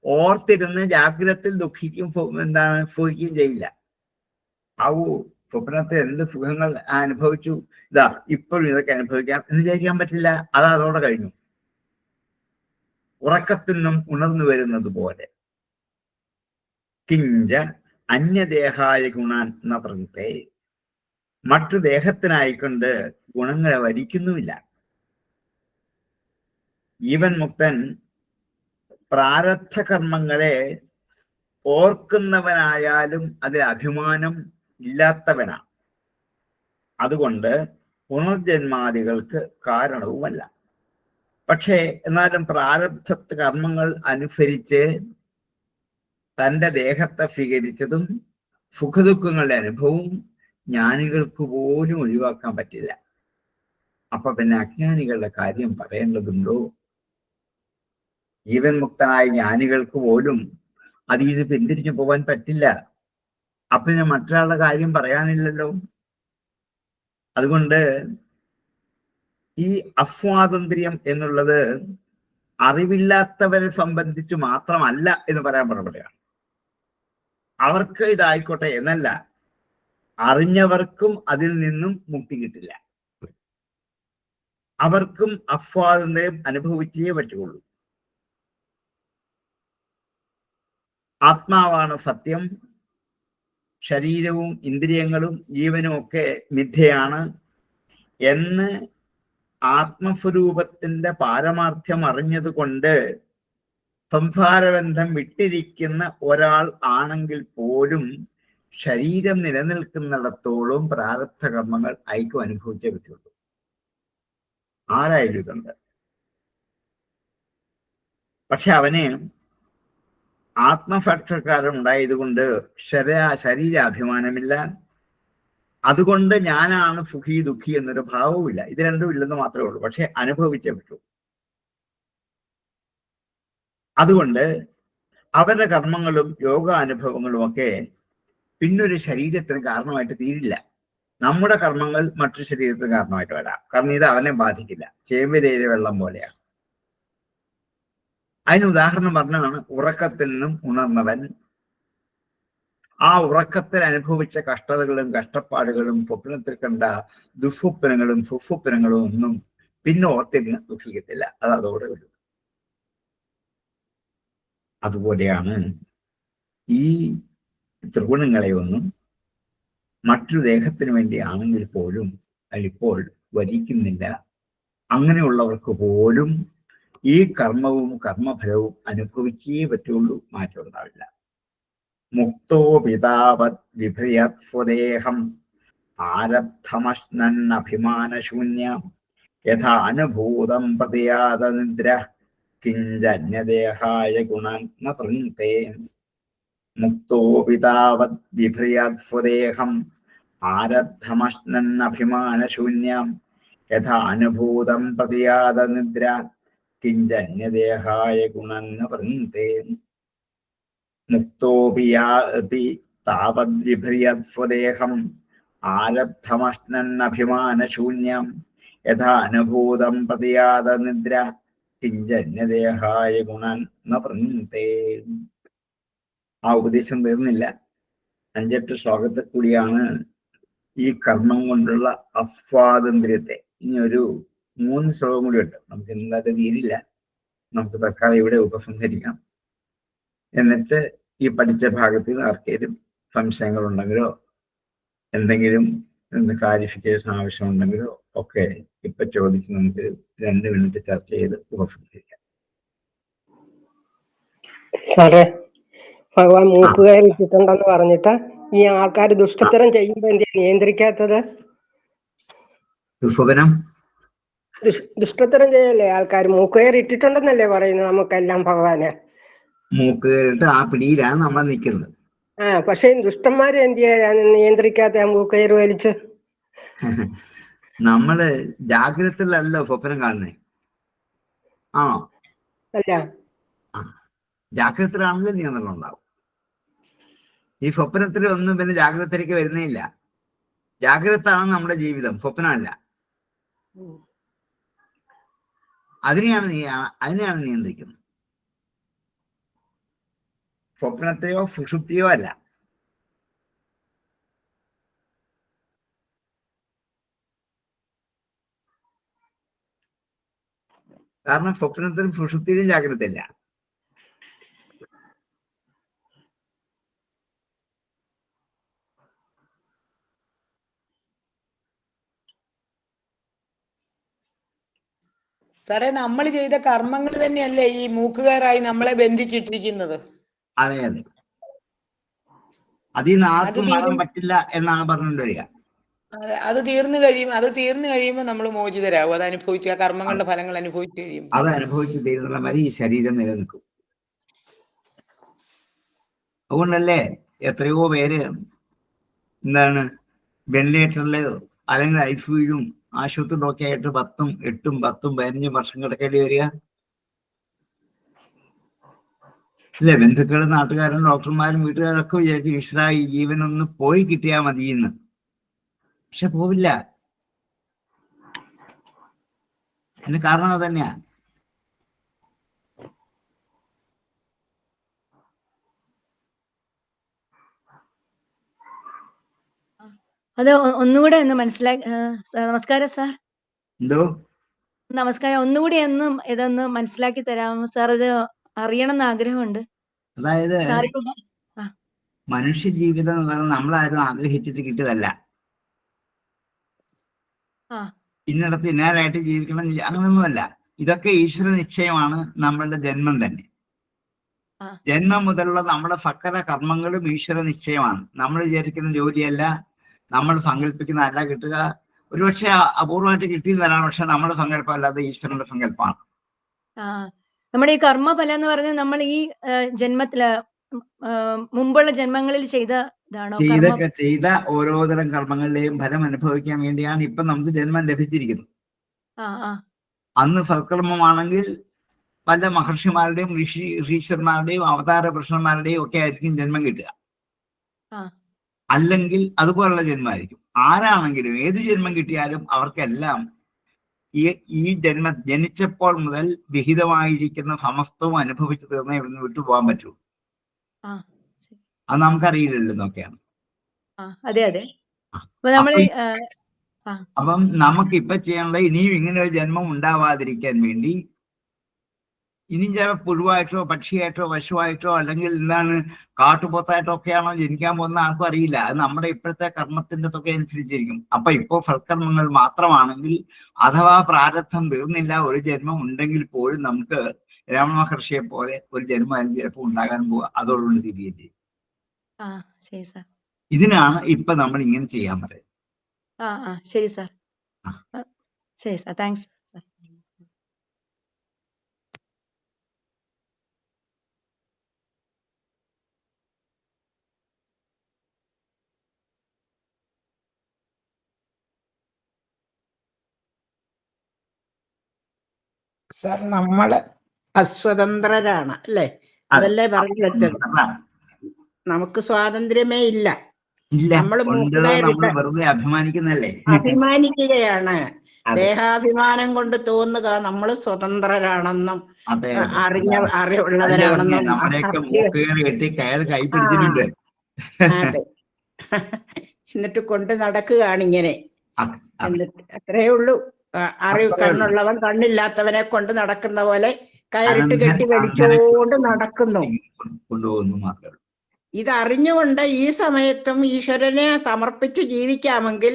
ഓർത്തിരുന്ന് ജാഗ്രതത്തിൽ ദുഃഖിക്കും, സുഖിക്കുകയും ചെയ്യില്ല. സ്വപ്നത്തിൽ എന്ത് സുഖങ്ങൾ അനുഭവിച്ചു, ഇതാ ഇപ്പോഴും ഇതൊക്കെ അനുഭവിക്കാം എന്ന് വിചാരിക്കാൻ പറ്റില്ല. അതോടെ കഴിഞ്ഞു. ഉറക്കത്തിൽ നിന്നും ഉണർന്നു വരുന്നത് പോലെ. കിഞ്ച അന്യദേഹായ ഗുണാൻ നൃത്തെ, മറ്റു ദേഹത്തിനായിക്കൊണ്ട് ഗുണങ്ങളെ വരിക്കുന്നുമില്ല. ജീവൻ മുക്തൻ പ്രാരബ്ധ കർമ്മങ്ങളെ ഓർക്കുന്നവനായാലും അതിൽ അഭിമാനം ഇല്ലാത്തവനാണ്. അതുകൊണ്ട് പുനർജന്മാദികൾക്ക് കാരണവുമല്ല. പക്ഷേ എന്നാലും പ്രാരബ്ധ കർമ്മങ്ങൾ അനുസരിച്ച് തൻ്റെ ദേഹത്തെ സ്വീകരിച്ചതും സുഖദുഃഖങ്ങളുടെ അനുഭവവും ജ്ഞാനികൾക്ക് പോലും ഒഴിവാക്കാൻ പറ്റില്ല. അപ്പൊ പിന്നെ അജ്ഞാനികളുടെ കാര്യം പറയേണ്ടതുണ്ടോ? ജീവൻ മുക്തനായ ജ്ഞാനികൾക്ക് പോലും അതിൽ നിന്ന് പിന്തിരിഞ്ഞു പോകാൻ പറ്റില്ല. അപ്പൊ പിന്നെ മറ്റൊരാളുടെ കാര്യം പറയാനില്ലല്ലോ. അതുകൊണ്ട് ഈ അസ്വാതന്ത്ര്യം എന്നുള്ളത് അറിവില്ലാത്തവരെ സംബന്ധിച്ച് മാത്രമല്ല എന്ന് പറയാൻ പുറപ്പെടുകയാണ്. അവർക്ക് ഇതായിക്കോട്ടെ എന്നല്ല, അറിഞ്ഞവർക്കും അതിൽ നിന്നും മുക്തി കിട്ടില്ല. അവർക്കും അസ്വാതന്ത്ര്യം അനുഭവിച്ചേ പറ്റുള്ളൂ. ആത്മാവാണ് സത്യം, ശരീരവും ഇന്ദ്രിയങ്ങളും ജീവനും ഒക്കെ മിഥ്യയാണ് എന്ന് ആത്മസ്വരൂപത്തിന്റെ പാരമാർത്ഥ്യം അറിഞ്ഞതുകൊണ്ട് സംസാരബന്ധം വിട്ടിരിക്കുന്ന ഒരാൾ ആണെങ്കിൽ പോലും ശരീരം നിലനിൽക്കുന്നിടത്തോളം പ്രാരബ്ധ കർമ്മങ്ങൾ അയക്കും അനുഭവിച്ചേ പറ്റുള്ളൂ. ആരായാലും ഇതുണ്ട്. പക്ഷെ അവന് ആത്മസാക്ഷാത്കാരം ഉണ്ടായതുകൊണ്ട് ശരീരാഭിമാനമില്ല. അതുകൊണ്ട് ഞാനാണ് സുഖി ദുഃഖി എന്നൊരു ഭാവവുമില്ല. ഇത് രണ്ടും ഇല്ലെന്ന് മാത്രമേ ഉള്ളൂ. പക്ഷെ അനുഭവിച്ചേ പറ്റൂ. അതുകൊണ്ട് അവരുടെ കർമ്മങ്ങളും യോഗാനുഭവങ്ങളും ഒക്കെ പിന്നൊരു ശരീരത്തിന് കാരണമായിട്ട് തീരില്ല. നമ്മുടെ കർമ്മങ്ങൾ മറ്റൊരു ശരീരത്തിന് കാരണമായിട്ട് വരാം. കാരണം ഇത് അവനെ ബാധിക്കില്ല. ചേമ്പരയിലെ വെള്ളം പോലെയാണ്. അതിന് ഉദാഹരണം പറഞ്ഞതാണ് ഉറക്കത്തിൽ നിന്നും ഉണർന്നവൻ. ആ ഉറക്കത്തിൽ അനുഭവിച്ച കഷ്ടതകളും കഷ്ടപ്പാടുകളും സ്വപ്നത്തിൽ കണ്ട ദുസ്വപ്നങ്ങളും സുസ്വപ്നങ്ങളും ഒന്നും പിന്നെ ഓർത്തിരുന്ന് ദുഃഖിക്കത്തില്ല. അതോടെ വരും. അതുപോലെയാണ് ഈ ത്രിഗുണങ്ങളെ ഒന്നും മറ്റൊരു ദേഹത്തിന് വേണ്ടിയാണെങ്കിൽ പോലും അതിപ്പോൾ വരിക്കുന്നില്ല. അങ്ങനെയുള്ളവർക്ക് പോലും ഈ കർമ്മവും കർമ്മഫലവും അനുഭവിച്ചേ പറ്റുള്ളൂ. മാറ്റം ഉണ്ടാവില്ല. മുക്തോ പിതാവത് വിഭ്രിയത് സ്വദേഹം ആരബ്ധമശ്നന്നഭിമാനശൂന്യം യഥാ അനുഭൂതം പ്രതിയാത നിദ്ര കിഞ്ചന്യദേഹായ ഗുണാൻ ന വൃന്ദേ. മുക്തോ പിതാവത് വിഭ്രിയത് സ്വദേഹം ആരബ്ധമശ്നന്നഭിമാനശൂന്യം യഥാ അനുഭൂതം പ്രതിയാത നിദ്ര കിഞ്ചന്യദേഹായ ഗുണാൻ ന വൃന്ദേ. മുക്തോപി താവത് വിഭ്രിയത് സ്വദേഹം ആരബ്ധമശ്നന്നഭിമാനശൂന്യം യഥാ അനുഭൂതം പ്രതിയാത നിദ്ര കിഞ്ചന്യദേഹായ ഗുണാൻ ന വൃന്ദേ. ആ ഉപദേശം തീർന്നില്ല. 5-8 ശ്ലോകത്തിൽ കൂടിയാണ് ഈ കർമ്മം കൊണ്ടുള്ള അസ്വാതന്ത്ര്യത്തെ, ഇനി ഒരു 3 ശ്ലോകം കൂടി ഉണ്ട്. നമുക്ക് ഇന്നത്തെ തീരില്ല. നമുക്ക് തൽക്കാലം ഇവിടെ ഉപസംഹരിക്കാം. എന്നിട്ട് ഈ പഠിച്ച ഭാഗത്ത് നിന്ന് ആർക്കെങ്കിലും സംശയങ്ങളുണ്ടെങ്കിലോ എന്തെങ്കിലും ക്ലാരിഫിക്കേഷൻ ആവശ്യമുണ്ടെങ്കിലോ ഒക്കെ ഇപ്പൊ ചോദിച്ച് നമുക്ക് 2 മിനിറ്റ് ചർച്ച ചെയ്ത് ഉപസംഹരിക്കാം. സാറേ, ഭഗവാൻ മൂക്കുകയറി കിട്ടണ്ടെന്ന് പറഞ്ഞിട്ട് ഈ ആൾക്കാർ ദുഷ്ടത്തരം ചെയ്യുമ്പോ എന്തിനാ നിയന്ത്രിക്കാത്തത്? ദുഷ്പനം ദുഷ്ടത്തരം ചെയ്യല്ലേ ആൾക്കാർ? മൂക്കുകയർ ഇട്ടിട്ടുണ്ടെന്നല്ലേ പറയുന്നത് നമുക്കെല്ലാം ഭഗവാന്? മൂക്കുകയറിട്ട് ആ പിടിയിലാണ് നമ്മൾ നിൽക്കുന്നത്. പക്ഷെ ദുഷ്ടന്മാര് എന്തിയാ നിയന്ത്രിക്കാത്ത മൂക്കയർ വലിച്ച്? നമ്മള് ജാഗ്രതയിലല്ലോ സ്വപ്നം കാണുന്നേ. ആണോ? അല്ല, ജാഗ്രതയിലാണെങ്കിൽ നിയന്ത്രണം ഉണ്ടാവും. ഈ സ്വപ്നത്തിൽ ഒന്നും പിന്നെ ജാഗ്രതയിലേക്ക് വരുന്നേ ഇല്ല. ജാഗ്രത ആണ് നമ്മുടെ ജീവിതം, സ്വപ്നമല്ല. അതിനെയാണ് നിയന്ത്രിക്കുന്നത്. സ്വപ്നത്തെയോ സുഷുപ്തിയോ അല്ല. കാരണം സ്വപ്നത്തിലും സുഷുപ്തിയിലും ജാഗ്രതയില്ല. സാറേ, നമ്മൾ ചെയ്ത കർമ്മങ്ങൾ തന്നെയല്ലേ ഈ മൂക്കുകാരായി നമ്മളെ ബന്ധിച്ചിട്ടിരിക്കുന്നത്? അതെ അതെ, അതിൽ നിന്ന് ആർക്കും മാറാൻ പറ്റില്ല എന്നാണ് പറഞ്ഞുകൊണ്ട് വരിക. അത് തീർന്നു കഴിയുമ്പോൾ നമ്മൾ മോചിതരാകും. അത് അനുഭവിച്ച്, ആ കർമ്മങ്ങളുടെ ഫലങ്ങൾ അനുഭവിച്ച് കഴിയുമ്പോൾ, അത് അനുഭവിച്ച് തീരുന്ന വരെ ഈ ശരീരം നിലനിൽക്കും. അതുകൊണ്ടല്ലേ എത്രയോ പേര് വെന്റിലേറ്ററില് അല്ലെങ്കിൽ ഐസിയുയിലും ആശുപത്രിയിലൊക്കെ ആയിട്ട് 10, 8, 10, 15 വർഷം കിടക്കേണ്ടി വരിക. അല്ലെ? ബന്ധുക്കളും നാട്ടുകാരും ഡോക്ടർമാരും വീട്ടുകാരൊക്കെ വിചാരിക്കും ഈശ്വര ഈ ജീവനൊന്ന് പോയി കിട്ടിയാൽ മതിയെന്ന്. പക്ഷെ പോവില്ല. അതിന് കാരണം അത് തന്നെയാ. അത് ഒന്നുകൂടെ ഒന്ന് മനസ്സിലാക്കി. നമസ്കാരം സാർ. എന്തോ? നമസ്കാരം. ഒന്നുകൂടി ഇതൊന്ന് മനസ്സിലാക്കി തരാമോ സാർ? ഇത് അറിയണം എന്ന് ആഗ്രഹമുണ്ട്. അതായത് മനുഷ്യ ജീവിതം എന്ന് പറയുന്നത് നമ്മളാരും ആഗ്രഹിച്ചിട്ട് കിട്ടിയതല്ല. ഇന്നിടത്ത് ഇന്നാരായിട്ട് ജീവിക്കണം അങ്ങനൊന്നുമല്ല. ഇതൊക്കെ ഈശ്വര നിശ്ചയമാണ്. നമ്മളുടെ ജന്മം തന്നെ, ജന്മം മുതലുള്ള നമ്മുടെ സകല കർമ്മങ്ങളും ഈശ്വര നിശ്ചയമാണ്. നമ്മൾ വിചാരിക്കുന്ന ജോലിയല്ല, നമ്മൾ സങ്കല്പിക്കുന്നതല്ല കിട്ടുക. ഒരുപക്ഷെ അപൂർവമായിട്ട് കിട്ടിയെന്ന് വരാം, പക്ഷെ നമ്മുടെ സങ്കല്പം അല്ലാതെ ഈശ്വരന്റെ സങ്കല്പമാണ്. നമ്മുടെ ഈ കർമ്മഫലം എന്ന് പറഞ്ഞാൽ നമ്മൾ ഈ ജന്മത്തില് മുമ്പുള്ള ജന്മങ്ങളിൽ ചെയ്ത ഓരോതരം കർമ്മങ്ങളിലെയും ഫലം അനുഭവിക്കാൻ വേണ്ടിയാണ് ഇപ്പൊ നമുക്ക് ജന്മം ലഭിച്ചിരിക്കുന്നത്. അന്ന് സൽക്കർമ്മമാണെങ്കിൽ പല മഹർഷിമാരുടെയും ഋഷീശ്വരന്മാരുടെയും അവതാര പുരുഷന്മാരുടെയും ഒക്കെ ആയിരിക്കും ജന്മം കിട്ടുക. അല്ലെങ്കിൽ അതുപോലുള്ള ജന്മമായിരിക്കും. ആരാണെങ്കിലും ഏത് ജന്മം കിട്ടിയാലും അവർക്കെല്ലാം ഈ ജനിച്ചപ്പോൾ മുതൽ വിഹിതമായിരിക്കുന്ന സമസ്തവും അനുഭവിച്ചു തീർന്നേ ഇവിടുന്ന് വിട്ടുപോകാൻ പറ്റൂ. അത് നമുക്കറിയില്ലല്ലോ എന്നൊക്കെയാണ്. അപ്പം നമുക്കിപ്പൊ ചെയ്യാനുള്ള ഇനിയും ഇങ്ങനെ ഒരു ജന്മം ഉണ്ടാവാതിരിക്കാൻ വേണ്ടി ഇനി ചില പുഴുവായിട്ടോ പക്ഷിയായിട്ടോ പശുവായിട്ടോ അല്ലെങ്കിൽ കാട്ടുപോത്തായിട്ടോ ഒക്കെയാണോ ജനിക്കാൻ പോകുന്ന ആർക്കും അറിയില്ല. അത് നമ്മുടെ ഇപ്പോഴത്തെ കർമ്മത്തിന്റെ തുക അനുസരിച്ചിരിക്കും. അപ്പൊ ഇപ്പോ സൽക്കർമ്മങ്ങൾ മാത്രമാണെങ്കിൽ അഥവാ പ്രാരബ്ധം തീർന്നില്ല, ഒരു ജന്മം ഉണ്ടെങ്കിൽ പോലും നമുക്ക് രമണ മഹർഷിയെ പോലെ ഒരു ജന്മം ചിലപ്പോൾ ഉണ്ടാകാൻ പോവുക. അതോടുകൂടി തിരികെ ഇതിനാണ് ഇപ്പൊ നമ്മൾ ഇങ്ങനെ ചെയ്യാൻ പറയുന്നത്. ശരി സാർ. ശരി സാർ, താങ്ക്സ് സാർ. സാർ, നമ്മള് അസ്വതന്ത്രരാണ് അല്ലേ? അതല്ലേ പറഞ്ഞു വെച്ചത്. നമുക്ക് സ്വാതന്ത്ര്യമേ ഇല്ല. നമ്മൾ വെറുതെ അഭിമാനിക്കുന്നല്ലേ? അഭിമാനിക്കുകയാണ്. ദേഹാഭിമാനം കൊണ്ട് തോന്നുക നമ്മൾ സ്വതന്ത്രരാണെന്നും അറിവുള്ളവരാണെന്നും. അതെ, എന്നിട്ട് കൊണ്ട് നടക്കുകയാണ് ഇങ്ങനെ. എന്നിട്ട് അത്രേ ഉള്ളൂ. അറിവ് അത്രേ ഉള്ളൂ. കണ്ണുള്ളവൻ കണ്ണില്ലാത്തവനെ കൊണ്ട് നടക്കുന്ന പോലെ കയറിട്ട് അനന്തൻ കെട്ടി അന്ധനെ വലിച്ചുകൊണ്ട് നടക്കുന്നു. കൊണ്ടുപോകുന്നു മാത്രമേ ഉള്ളൂ. ഇതറിഞ്ഞുകൊണ്ട് ഈ സമയത്തും ഈശ്വരനെ സമർപ്പിച്ച് ജീവിക്കാമെങ്കിൽ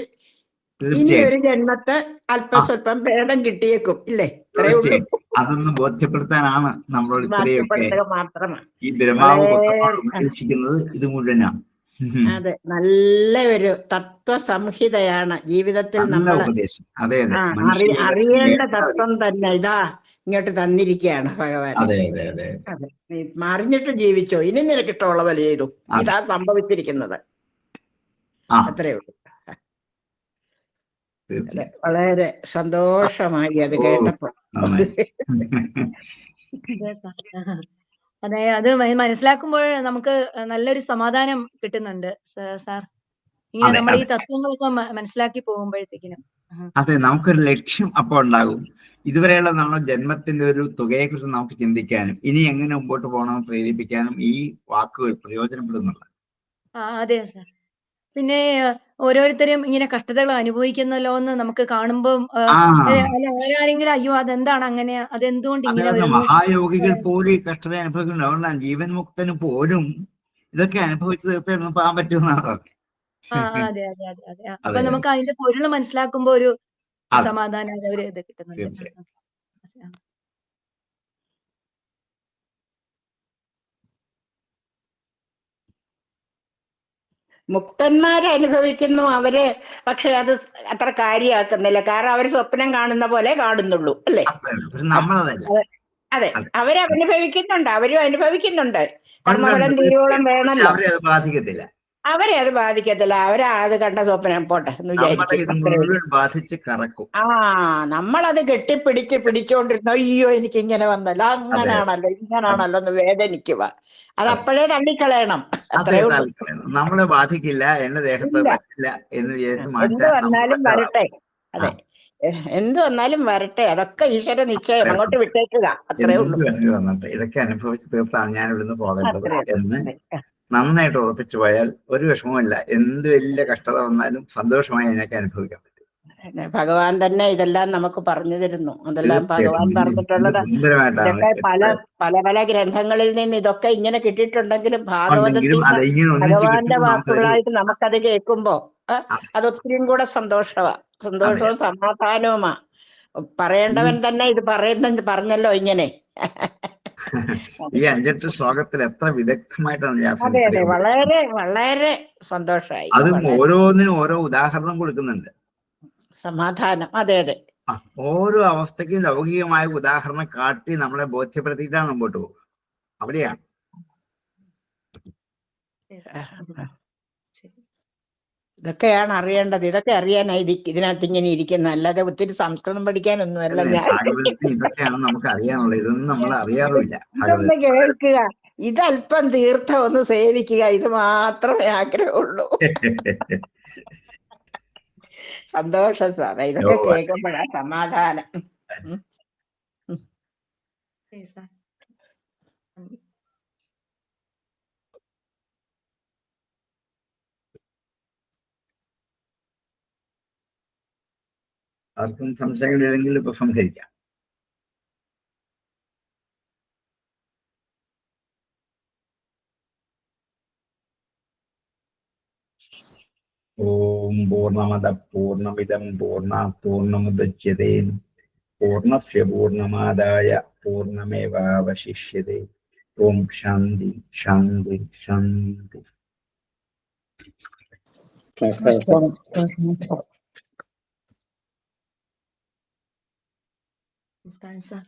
ഇനി തീർച്ചയായും ഒരു ജന്മത്തെ അല്പസ്വല്പം ഭേദം കിട്ടിയേക്കും, ഇല്ലേ? ഇത്രയേ ഉള്ളൂ. തീർച്ചയായും അതൊന്ന് ബോധ്യപ്പെടുത്താനാണ് നമ്മളോട് ഇത്രയൊക്കെ ബോധ്യപ്പെടുത്തുക മാത്രമാണ്. ഈ ബ്രഹ്മാവ് വളരെ കൊത്തപ്പാട് ഉപദേശിക്കുന്നത് ഇത് മുഴുവനാണ്. അതെ, നല്ല ഒരു തത്വസംഹിതയാണ് ജീവിതത്തിൽ നല്ല നമ്മൾ ഉപദേശം. അതെ അതെ അറിയേണ്ട തത്വം തന്നെ ഇതാ ഇങ്ങോട്ട് തന്നിരിക്കുകയാണ് ഭഗവാൻ. അതെ അതെ അതെ അതെ, നീ അറിഞ്ഞിട്ട് ജീവിച്ചോ, ഇനി നിനക്ക് ഇഷ്ടമുള്ള പോലെ ചെയ്തു. ഇതാ സംഭവിച്ചിരിക്കുന്നത്. അത്രേ ഉള്ളൂ. അതെ, വളരെ സന്തോഷമായി അത് കേട്ടപ്പോൾ. അതെ, അത് മനസ്സിലാക്കുമ്പോൾ നമുക്ക് നല്ലൊരു സമാധാനം കിട്ടുന്നുണ്ട് സാർ. ഇങ്ങനെ നമ്മൾ ഈ തത്വങ്ങളൊക്കെ മനസ്സിലാക്കി പോകുമ്പോഴത്തേക്കിനും അതെ, നമുക്കൊരു ലക്ഷ്യം അപ്പോൾ ഉണ്ടാകും. ഇതുവരെയുള്ള നമ്മുടെ ജന്മത്തിന്റെ ഒരു തുകയെ കുറിച്ച് നമുക്ക് ചിന്തിക്കാനും ഇനി എങ്ങനെ മുമ്പോട്ട് പോകണമെന്ന് പ്രേരിപ്പിക്കാനും ഈ വാക്കുകൾ പ്രയോജനപ്പെടുന്നുണ്ട്. അതെ സാർ. പിന്നെ ഓരോരുത്തരും ഇങ്ങനെ കഷ്ടതകൾ അനുഭവിക്കുന്നല്ലോ എന്ന് നമുക്ക് കാണുമ്പോൾ ആരെങ്കിലും അയ്യോ അതെന്താണ് അങ്ങനെ, അതെന്തുകൊണ്ട് ഇങ്ങനെ വരുന്നു. മഹായോഗികൾ പോലും ഈ കഷ്ടത അനുഭവിക്കുന്നുണ്ട്. അതുകൊണ്ടാണ് ജീവൻ മുക്തന് പോലും ഇതൊക്കെ അനുഭവിച്ചു തീർത്തേന്ന് പോകാൻ പറ്റുമെന്നാണ്. അതെ അതെ അതെ അതെ. അപ്പൊ നമുക്ക് അതിന്റെ പൊരുൾ മനസ്സിലാക്കുമ്പോ ഒരു സമാധാനം ഒരു ഇത് കിട്ടുന്നുണ്ട്. മുക്തന്മാരെ അനുഭവിക്കുന്നു അവര്, പക്ഷെ അത് അത്ര കാര്യമാക്കുന്നില്ല. കാരണം അവർ സ്വപ്നം കാണുന്ന പോലെ കാണുന്നുള്ളൂ, അല്ലേ? അതെ, അവരനുഭവിക്കുന്നുണ്ട്, അവരും അനുഭവിക്കുന്നുണ്ട്. കർമ്മഫലം തീരോളം വേണമല്ലോ. അവരെ അത് ബാധിക്കത്തില്ല. അവരത് കണ്ട സ്വപ്നം പോട്ടെ എന്ന് വിചാരിക്കും. നമ്മളത് പിടിച്ചോണ്ടിരുന്ന അയ്യോ എനിക്ക് ഇങ്ങനെ വന്നല്ലോ, അങ്ങനാണല്ലോ ഇങ്ങനാണല്ലോ എന്ന് വേദനിക്കുക. അത് അപ്പോഴേ തള്ളിക്കളയണം. അത്രേ ഉള്ളൂ. നമ്മളെ ബാധിക്കില്ല, എന്റെ ദേഹത്ത് പറ്റില്ല എന്ന് എന്ത് വന്നാലും വരട്ടെ. അതെ, എന്ത് വന്നാലും വരട്ടെ, അതൊക്കെ ഈശ്വര നിശ്ചയം, അങ്ങോട്ട് വിട്ടേക്കുക. അത്രേ ഉള്ളൂ. ഇതൊക്കെ അനുഭവിച്ച് തീർത്താണ് ഞാൻ ഇവിടുന്ന് പോകേണ്ടത് എന്ന് നന്നായിട്ട് ഉറപ്പിച്ചു പോയാൽ ഒരു വിഷമവുമില്ല. എന്ത് വലിയ കഷ്ടത വന്നാലും സന്തോഷമായി അതിനൊക്കെ അനുഭവിക്കാൻ പറ്റും. ഭഗവാൻ തന്നെ ഇതെല്ലാം നമുക്ക് പറഞ്ഞു തരുന്നു. അതെല്ലാം ഭഗവാൻ പറഞ്ഞിട്ടുള്ളത്. ഇതൊക്കെ പല പല ഗ്രന്ഥങ്ങളിൽ നിന്ന് ഇതൊക്കെ ഇങ്ങനെ കിട്ടിയിട്ടുണ്ടെങ്കിലും ഭാഗവതത്തിൽ ഭഗവാന്റെ വാക്കുകളായിട്ട് നമുക്കത് കേൾക്കുമ്പോ അതൊത്തിരിയും കൂടെ സന്തോഷവും സമാധാനവുമാ. പറയേണ്ടവൻ തന്നെ ഇത് പറഞ്ഞല്ലോ ഇങ്ങനെ. ഈ 5-8 ശ്ലോകത്തിൽ എത്ര വിദഗ്ധമായിട്ടാണ്. അതെ അതെ, വളരെ വളരെ സന്തോഷമായി. അതും ഓരോന്നിനും ഓരോ ഉദാഹരണം കൊടുക്കുന്നുണ്ട്. സമാധാനം. അതെ അതെ, ഓരോ അവസ്ഥയ്ക്കും ലൗകികമായ ഉദാഹരണം കാട്ടി നമ്മളെ ബോധ്യപ്പെടുത്തിയിട്ടാണ് മുമ്പോട്ട് പോകും. അവിടെയാണ് ഇതൊക്കെയാണ് അറിയേണ്ടത്. ഇതൊക്കെ അറിയാനായി ഇതിനകത്ത് ഇങ്ങനെ ഇരിക്കുന്ന, അല്ലാതെ ഒത്തിരി സംസ്കൃതം പഠിക്കാനൊന്നുമല്ല ഞാൻ. ഇതൊക്കെയാണ് നമുക്ക് അറിയാനുള്ളത്. ഇതൊന്നും നമ്മൾ അറിയാറില്ല. ഇതൊന്ന് കേൾക്കുക, ഇതല്പം തീർത്ഥം ഒന്ന് സേവിക്കുക, ഇത് മാത്രമേ ആഗ്രഹമുള്ളൂ. സന്തോഷം സാറേ, ഇതൊക്കെ കേൾക്കുമ്പോഴാ സമാധാനം. ആർക്കും സംശയങ്ങളില്ലെങ്കിൽ ഇപ്പൊ സംസാരിക്കാം. ഓം പൂർണ്ണമദ പൂർണ്ണമിദം പൂർണ്ണാത് പൂർണ്ണമുദച്യതേ പൂർണ്ണസ്യ പൂർണ്ണമാദായ പൂർണ്ണമേവാവശിഷ്യതേ. ഓം ശാന്തി ശാന്തി ശാന്തി. നമസ്കാരം സാർ.